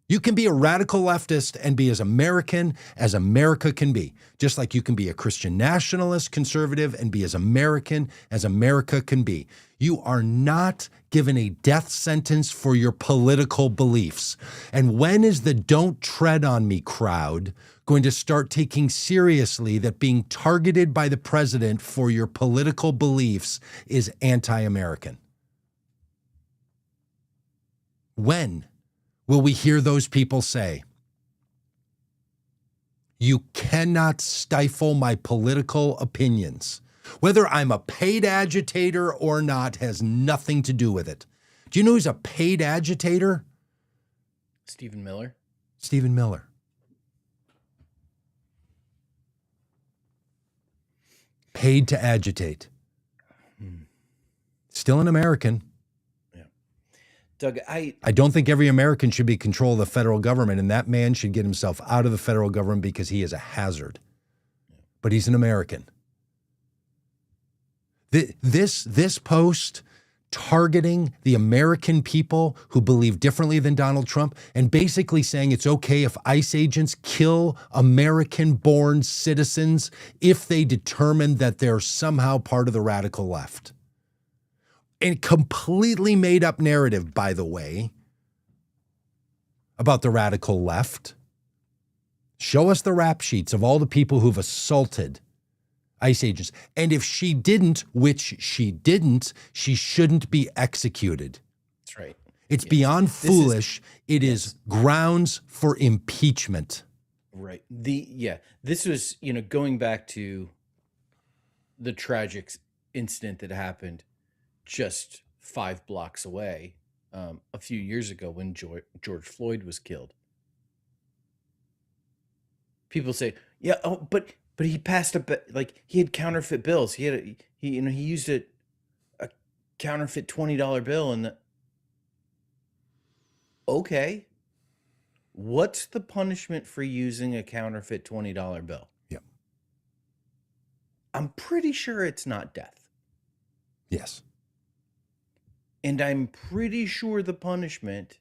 S1: You can be a radical leftist and be as American as America can be. Just like you can be a Christian nationalist conservative and be as American as America can be. You are not given a death sentence for your political beliefs. And when is the "don't tread on me" crowd going to start taking seriously that being targeted by the president for your political beliefs is anti-American? When will we hear those people say, "You cannot stifle my political opinions"? Whether I'm a paid agitator or not has nothing to do with it. Do you know who's a paid agitator?
S2: Stephen Miller.
S1: Stephen Miller. Paid to agitate. Still an American.
S2: Doug,
S1: I don't think every American should be in control of the federal government, and that man should get himself out of the federal government because he is a hazard. But he's an American. This post targeting the American people who believe differently than Donald Trump and basically saying it's okay if ICE agents kill American-born citizens if they determine that they're somehow part of the radical left. A completely made up narrative, by the way, about the radical left. Show us the rap sheets of all the people who've assaulted ICE agents. And if she didn't, which she didn't, she shouldn't be executed.
S2: That's right.
S1: It's beyond foolish. It is grounds for impeachment.
S2: Right. This was, going back to the tragic incident that happened just 5 blocks away a few years ago when George Floyd was killed. People say, but he passed he had counterfeit bills. He used a counterfeit $20 bill and okay. What's the punishment for using a counterfeit $20 bill?
S1: Yeah.
S2: I'm pretty sure it's not death.
S1: Yes.
S2: And I'm pretty sure the punishment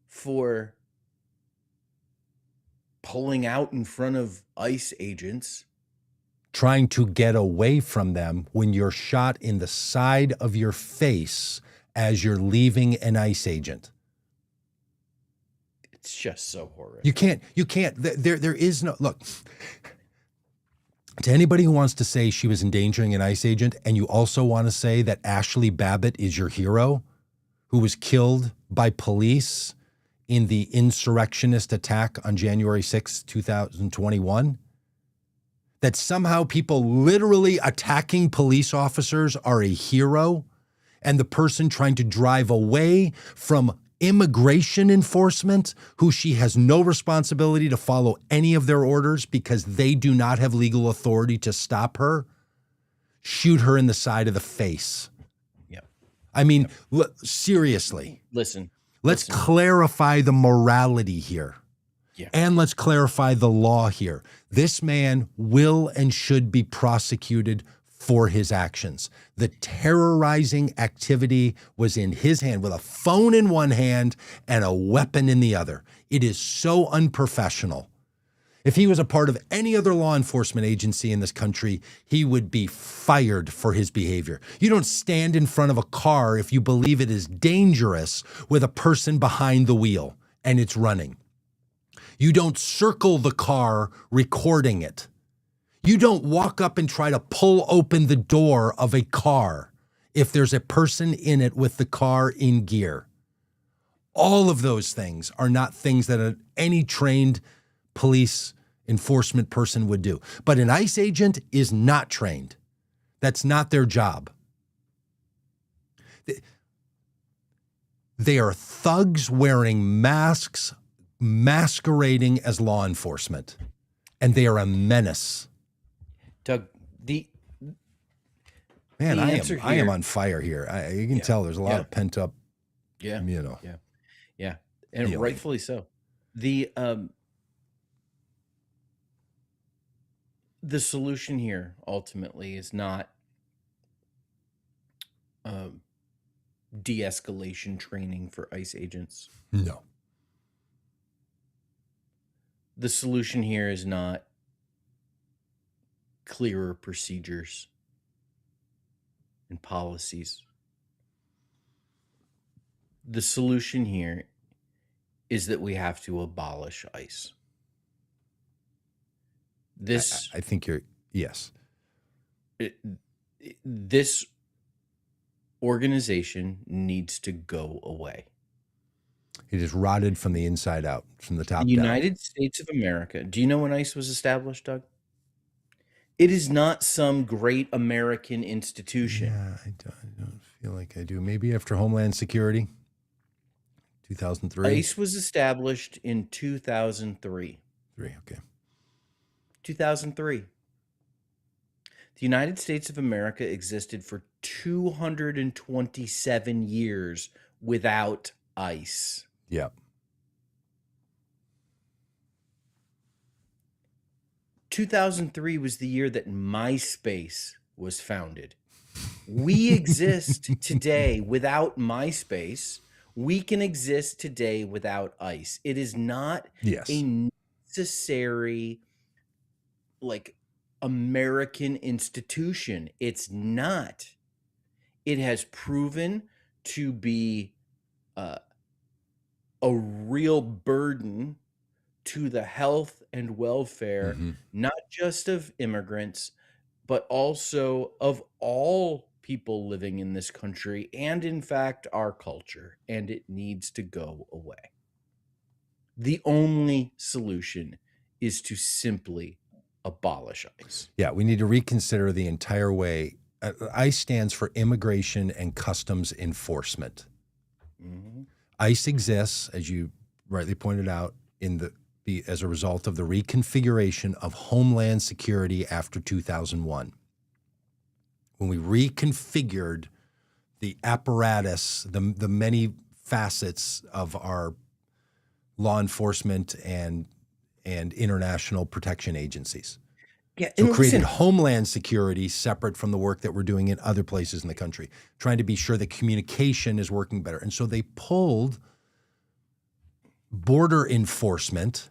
S2: for pulling out in front of ICE agents,
S1: trying to get away from them when you're shot in the side of your face as you're leaving an ICE agent.
S2: It's just so horrific.
S1: You can't, there is no, look, to anybody who wants to say she was endangering an ICE agent, and you also want to say that Ashley Babbitt is your hero, who was killed by police in the insurrectionist attack on January 6, 2021, that somehow people literally attacking police officers are a hero, and the person trying to drive away from immigration enforcement, who she has no responsibility to follow any of their orders because they do not have legal authority to stop her, shoot her in the side of the face.
S2: Yeah.
S1: I mean, seriously.
S2: Let's
S1: clarify the morality here.
S2: Yeah.
S1: And let's clarify the law here. This man will and should be prosecuted for his actions. The terrorizing activity was in his hand with a phone in one hand and a weapon in the other. It is so unprofessional. If he was a part of any other law enforcement agency in this country, he would be fired for his behavior. You don't stand in front of a car if you believe it is dangerous with a person behind the wheel and it's running. You don't circle the car recording it. You don't walk up and try to pull open the door of a car if there's a person in it with the car in gear. All of those things are not things that any trained police enforcement person would do. But an ICE agent is not trained. That's not their job. They are thugs wearing masks, masquerading as law enforcement, and they are a menace.
S2: Doug,
S1: I am on fire here. You can tell there's a lot of pent up,
S2: Yeah, and
S1: feeling.
S2: rightfully so. The solution here ultimately is not de-escalation training for ICE agents.
S1: No.
S2: The solution here is not clearer procedures and policies. The solution here is that we have to abolish ICE.
S1: I think yes.
S2: This organization needs to go away.
S1: It is rotted from the inside out, from the top down.
S2: The United States of America. Do you know when ICE was established, Doug? It is not some great American institution.
S1: Yeah, I don't feel like I do. Maybe after Homeland Security, 2003.
S2: ICE was established in 2003. 2003. The United States of America existed for 227 years without ICE.
S1: Yeah.
S2: 2003 was the year that MySpace was founded. We exist today without MySpace. We can exist today without ICE. It is not a necessary, American institution. It's not. It has proven to be a real burden to the health and welfare, not just of immigrants, but also of all people living in this country and, in fact, our culture. And it needs to go away. The only solution is to simply abolish ICE.
S1: Yeah, we need to reconsider the entire way. ICE stands for Immigration and Customs Enforcement. ICE exists, as you rightly pointed out, as a result of the reconfiguration of Homeland Security after 2001. When we reconfigured the apparatus, the many facets of our law enforcement and international protection agencies.
S2: Yeah,
S1: so created Homeland Security separate from the work that we're doing in other places in the country, trying to be sure that communication is working better. And so they pulled border enforcement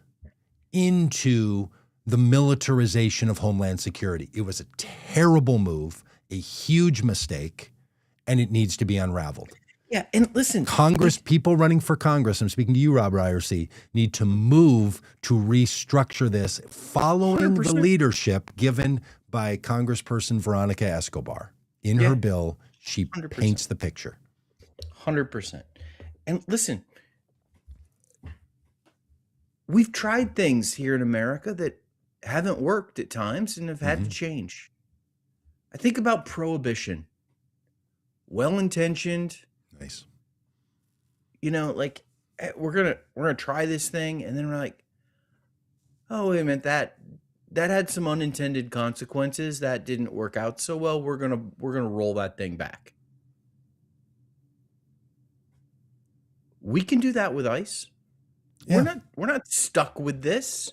S1: into the militarization of Homeland Security. It was a terrible move, a huge mistake, and it needs to be unraveled.
S2: Yeah, and listen,
S1: people running for Congress, I'm speaking to you, Robb Ryerse, need to move to restructure this following 100%. The leadership given by Congressperson Veronica Escobar. In her bill, she 100%. Paints the picture.
S2: 100%. And listen, we've tried things here in America that haven't worked at times and have had to change. I think about prohibition. Well-intentioned.
S1: Nice.
S2: We're gonna try this thing, and then we're like, oh, wait a minute, that had some unintended consequences. That didn't work out so well. We're gonna roll that thing back. We can do that with ICE.
S1: Yeah.
S2: We're not stuck with this.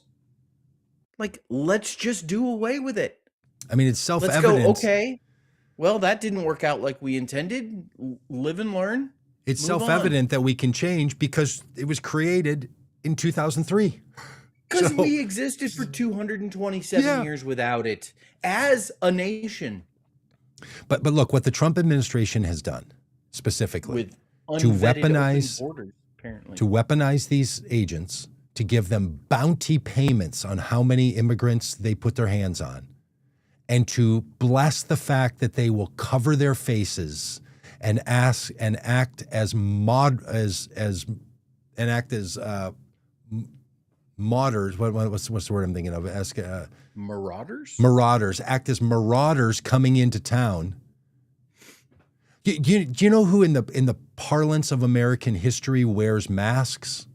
S2: Like, let's just do away with it.
S1: I mean, it's
S2: Let's go,
S1: self-evident.
S2: okay, well, that didn't work out like we intended. Live and learn.
S1: It's
S2: Move on.
S1: self-evident that we can change because it was created in 2003.
S2: Because
S1: So,
S2: we existed for 227
S1: yeah.
S2: years without it as a nation.
S1: But look, what the Trump administration has done specifically
S2: With
S1: to
S2: unvetted open
S1: weaponize
S2: borders, apparently.
S1: to weaponize these agents, to give them bounty payments on how many immigrants they put their hands on, and to bless the fact that they will cover their faces and act as martyrs. What's the word I'm thinking of?
S2: Marauders?
S1: Marauders. Act as marauders coming into town. Do you know who in the parlance of American history wears masks?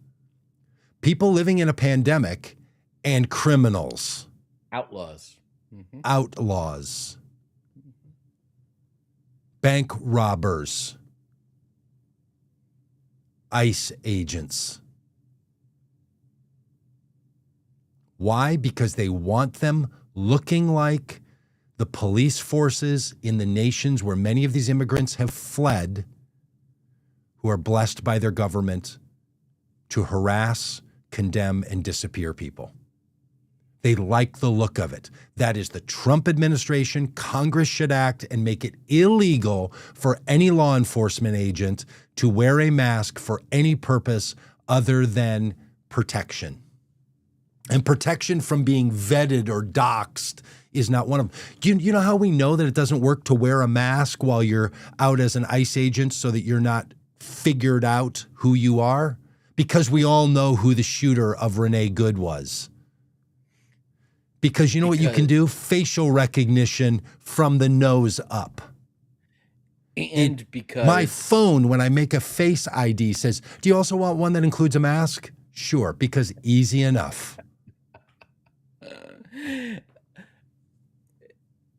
S1: People living in a pandemic and criminals.
S2: Outlaws. Mm-hmm.
S1: Outlaws. Bank robbers. ICE agents. Why? Because they want them looking like the police forces in the nations where many of these immigrants have fled, who are blessed by their government to harass, condemn, and disappear people. They like the look of it. That is the Trump administration. Congress should act and make it illegal for any law enforcement agent to wear a mask for any purpose other than protection. And protection from being vetted or doxxed is not one of them. You know how we know that it doesn't work to wear a mask while you're out as an ICE agent so that you're not figured out who you are? Because we all know who the shooter of Renee Good was. Because you know what you can do? Facial recognition from the nose up.
S2: And because
S1: my phone, when I make a face ID, says, do you also want one that includes a mask? Sure, because easy enough.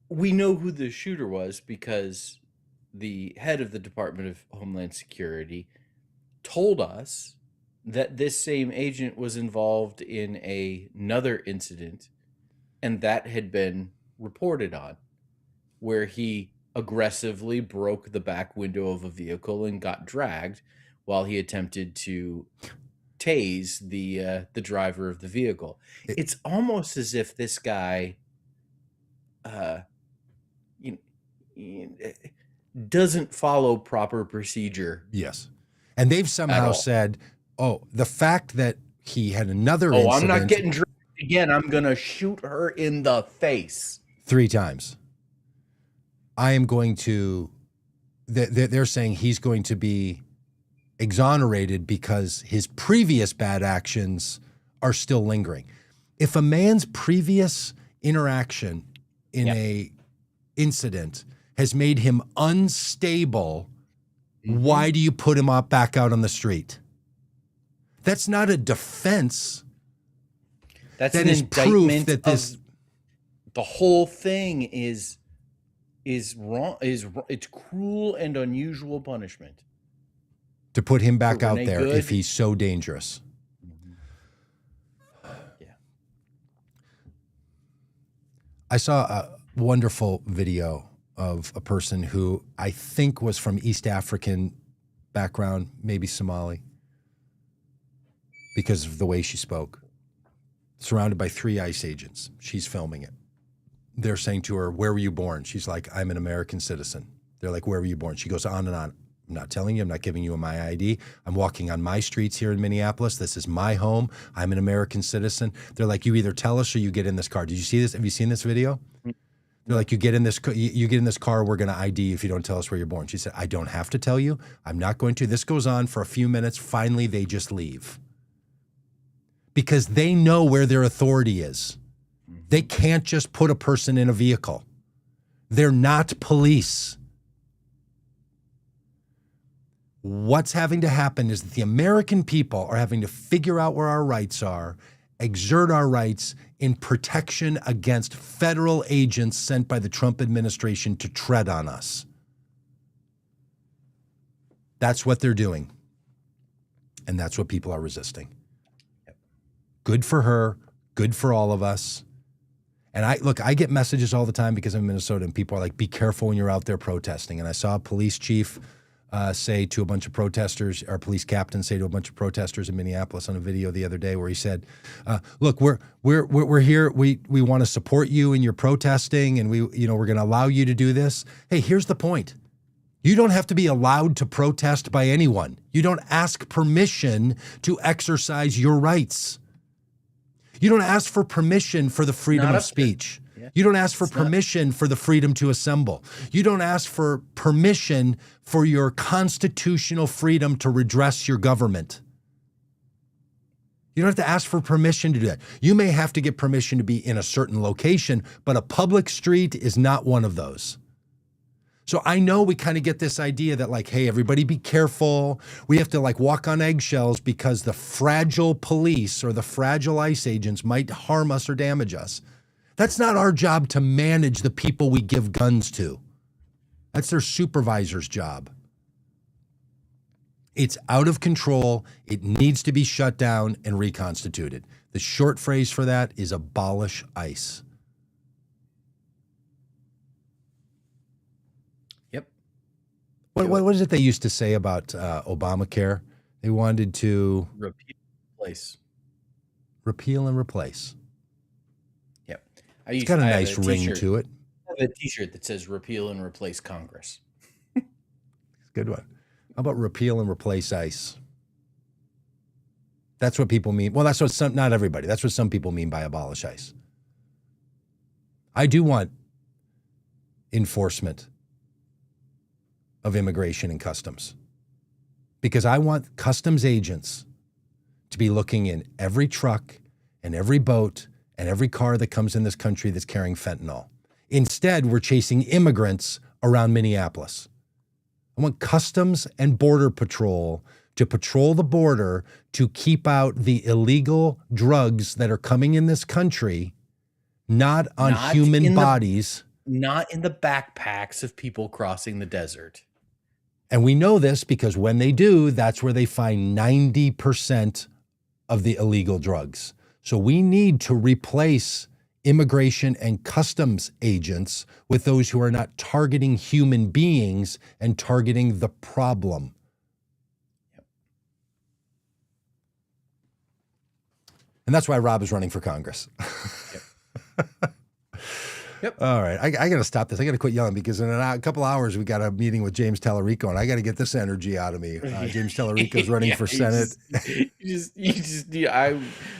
S2: We know who the shooter was because the head of the Department of Homeland Security told us that this same agent was involved in another incident, and that had been reported on, where he aggressively broke the back window of a vehicle and got dragged while he attempted to tase the driver of the vehicle. It's almost as if this guy doesn't follow proper procedure.
S1: Yes. And they've somehow said, oh, the fact that he had another incident.
S2: I'm not getting dragged again. I'm going to shoot her in the face.
S1: 3 times. I am going to, they're saying he's going to be exonerated because his previous bad actions are still lingering. If a man's previous interaction in a incident has made him unstable, why do you put him up back out on the street? That's not a defense.
S2: That
S1: is proof that this
S2: the whole thing is wrong. It's cruel and unusual punishment
S1: to put him back out there
S2: Good.
S1: If he's so dangerous.
S2: Yeah.
S1: I saw a wonderful video of a person who I think was from East African background, maybe Somali, because of the way she spoke. Surrounded by 3 ICE agents. She's filming it. They're saying to her, where were you born? She's like, I'm an American citizen. They're like, where were you born? She goes on and on. I'm not telling you. I'm not giving you my ID. I'm walking on my streets here in Minneapolis. This is my home. I'm an American citizen. They're like, you either tell us or you get in this car. Did you see this? Have you seen this video? They're like, you get in this car, we're going to ID if you don't tell us where you're born. She said, I don't have to tell you. I'm not going to. This goes on for a few minutes. Finally, they just leave. Because they know where their authority is. They can't just put a person in a vehicle. They're not police. What's having to happen is that the American people are having to figure out where our rights are, exert our rights in protection against federal agents sent by the Trump administration to tread on us. That's what they're doing. And that's what people are resisting. Good for her, good for all of us. And I get messages all the time because I'm in Minnesota, and people are like, be careful when you're out there protesting. And I saw a police chief say to a bunch of protesters, or police captain say to a bunch of protesters in Minneapolis on a video the other day where he said, look, we're here. We want to support you in your protesting, and we're going to allow you to do this. Hey, here's the point. You don't have to be allowed to protest by anyone. You don't ask permission to exercise your rights. You don't ask for permission for the freedom of speech. Yeah. You don't ask for permission for the freedom to assemble. You don't ask for permission for your constitutional freedom to redress your government. You don't have to ask for permission to do that. You may have to get permission to be in a certain location, but a public street is not one of those. So I know we kind of get this idea that like, hey, everybody be careful. We have to like walk on eggshells because the fragile police or the fragile ICE agents might harm us or damage us. That's not our job to manage the people we give guns to. That's their supervisor's job. It's out of control. It needs to be shut down and reconstituted. The short phrase for that is abolish ICE. What is it they used to say about Obamacare? They wanted to repeal and replace.
S2: Yep.
S1: It's got a nice ring to it.
S2: I have a T-shirt that says "Repeal and Replace Congress."
S1: Good one. How about repeal and replace ICE? That's what people mean. Well, that's what not everybody. That's what some people mean by abolish ICE. I do want enforcement of immigration and customs, because I want customs agents to be looking in every truck and every boat and every car that comes in this country that's carrying fentanyl. Instead, we're chasing immigrants around Minneapolis. I want Customs and Border Patrol to patrol the border to keep out the illegal drugs that are coming in this country, not on human bodies.
S2: Not in the backpacks of people crossing the desert.
S1: And we know this because when they do, that's where they find 90% of the illegal drugs. So we need to replace immigration and customs agents with those who are not targeting human beings and targeting the problem. Yep. And that's why Rob is running for Congress. Yep. Yep. All right. I got to stop this. I got to quit yelling because in a couple hours, we got a meeting with James Tallarico, and I got to get this energy out of me. James Tallarico is running for Senate.
S2: I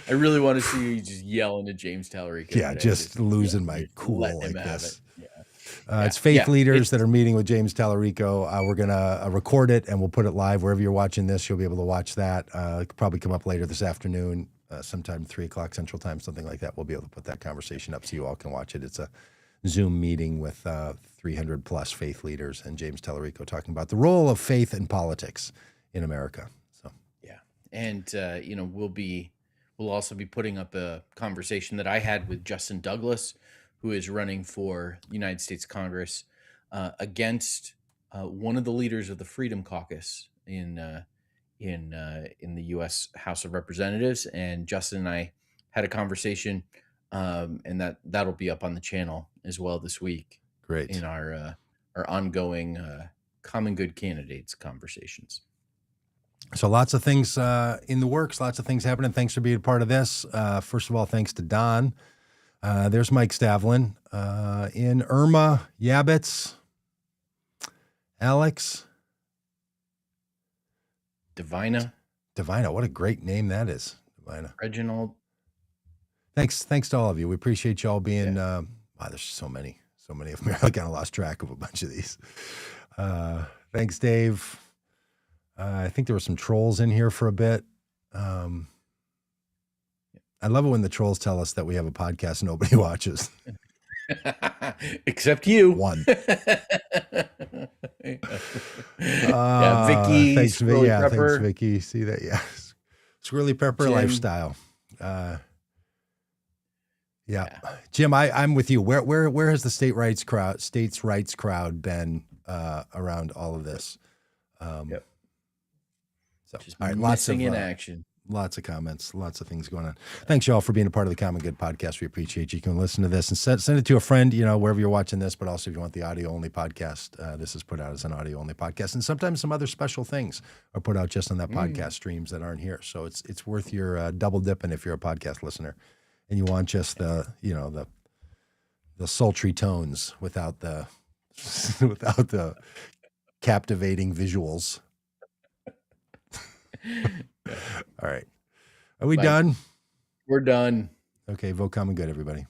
S2: really want to see you just yelling at James Tallarico.
S1: Yeah, just losing my cool like this. It's faith leaders that are meeting with James Tallarico. We're going to record it, and we'll put it live wherever you're watching this. You'll be able to watch that. It'll probably come up later this afternoon. Sometime 3 o'clock Central Time, something like that. We'll be able to put that conversation up so you all can watch it. It's a Zoom meeting with 300 plus faith leaders and James Tallarico talking about the role of faith in politics in America. So
S2: yeah, and we'll also be putting up a conversation that I had with Justin Douglas, who is running for United States Congress against one of the leaders of the Freedom Caucus in the U.S. House of Representatives, and Justin and I had a conversation, and that'll be up on the channel as well this week.
S1: Great.
S2: In our ongoing common good candidates conversations.
S1: So lots of things in the works, lots of things happening. Thanks for being a part of this. First of all, thanks to Don. There's Mike Stavlin. In Irma, Yabitz, Alex.
S2: Divina,
S1: what a great name that is. Divina.
S2: Reginald.
S1: Thanks to all of you. We appreciate you all being, wow, there's so many of them. I kind of lost track of a bunch of these. Thanks, Dave. I think there were some trolls in here for a bit. I love it when the trolls tell us that we have a podcast nobody watches.
S2: Except you.
S1: One.
S2: Vicky.
S1: Thanks, Vicky. See that? Yeah. Squirrely Pepper
S2: Jim.
S1: Lifestyle. Yeah. Jim, I'm with you. Where has the states' rights crowd been around all of this?
S2: Yep.
S1: So
S2: just
S1: all right,
S2: missing in action.
S1: Lots of comments, lots of things going on. Thanks, y'all, for being a part of the Common Good podcast. We appreciate you. You can listen to this and send it to a friend, wherever you're watching this, but also if you want the audio-only podcast, this is put out as an audio-only podcast. And sometimes some other special things are put out just on that podcast streams that aren't here. So it's worth your double dipping if you're a podcast listener and you want just the sultry tones without the captivating visuals. All right. Are we done?
S2: We're done.
S1: Okay. Vote Common Good, everybody.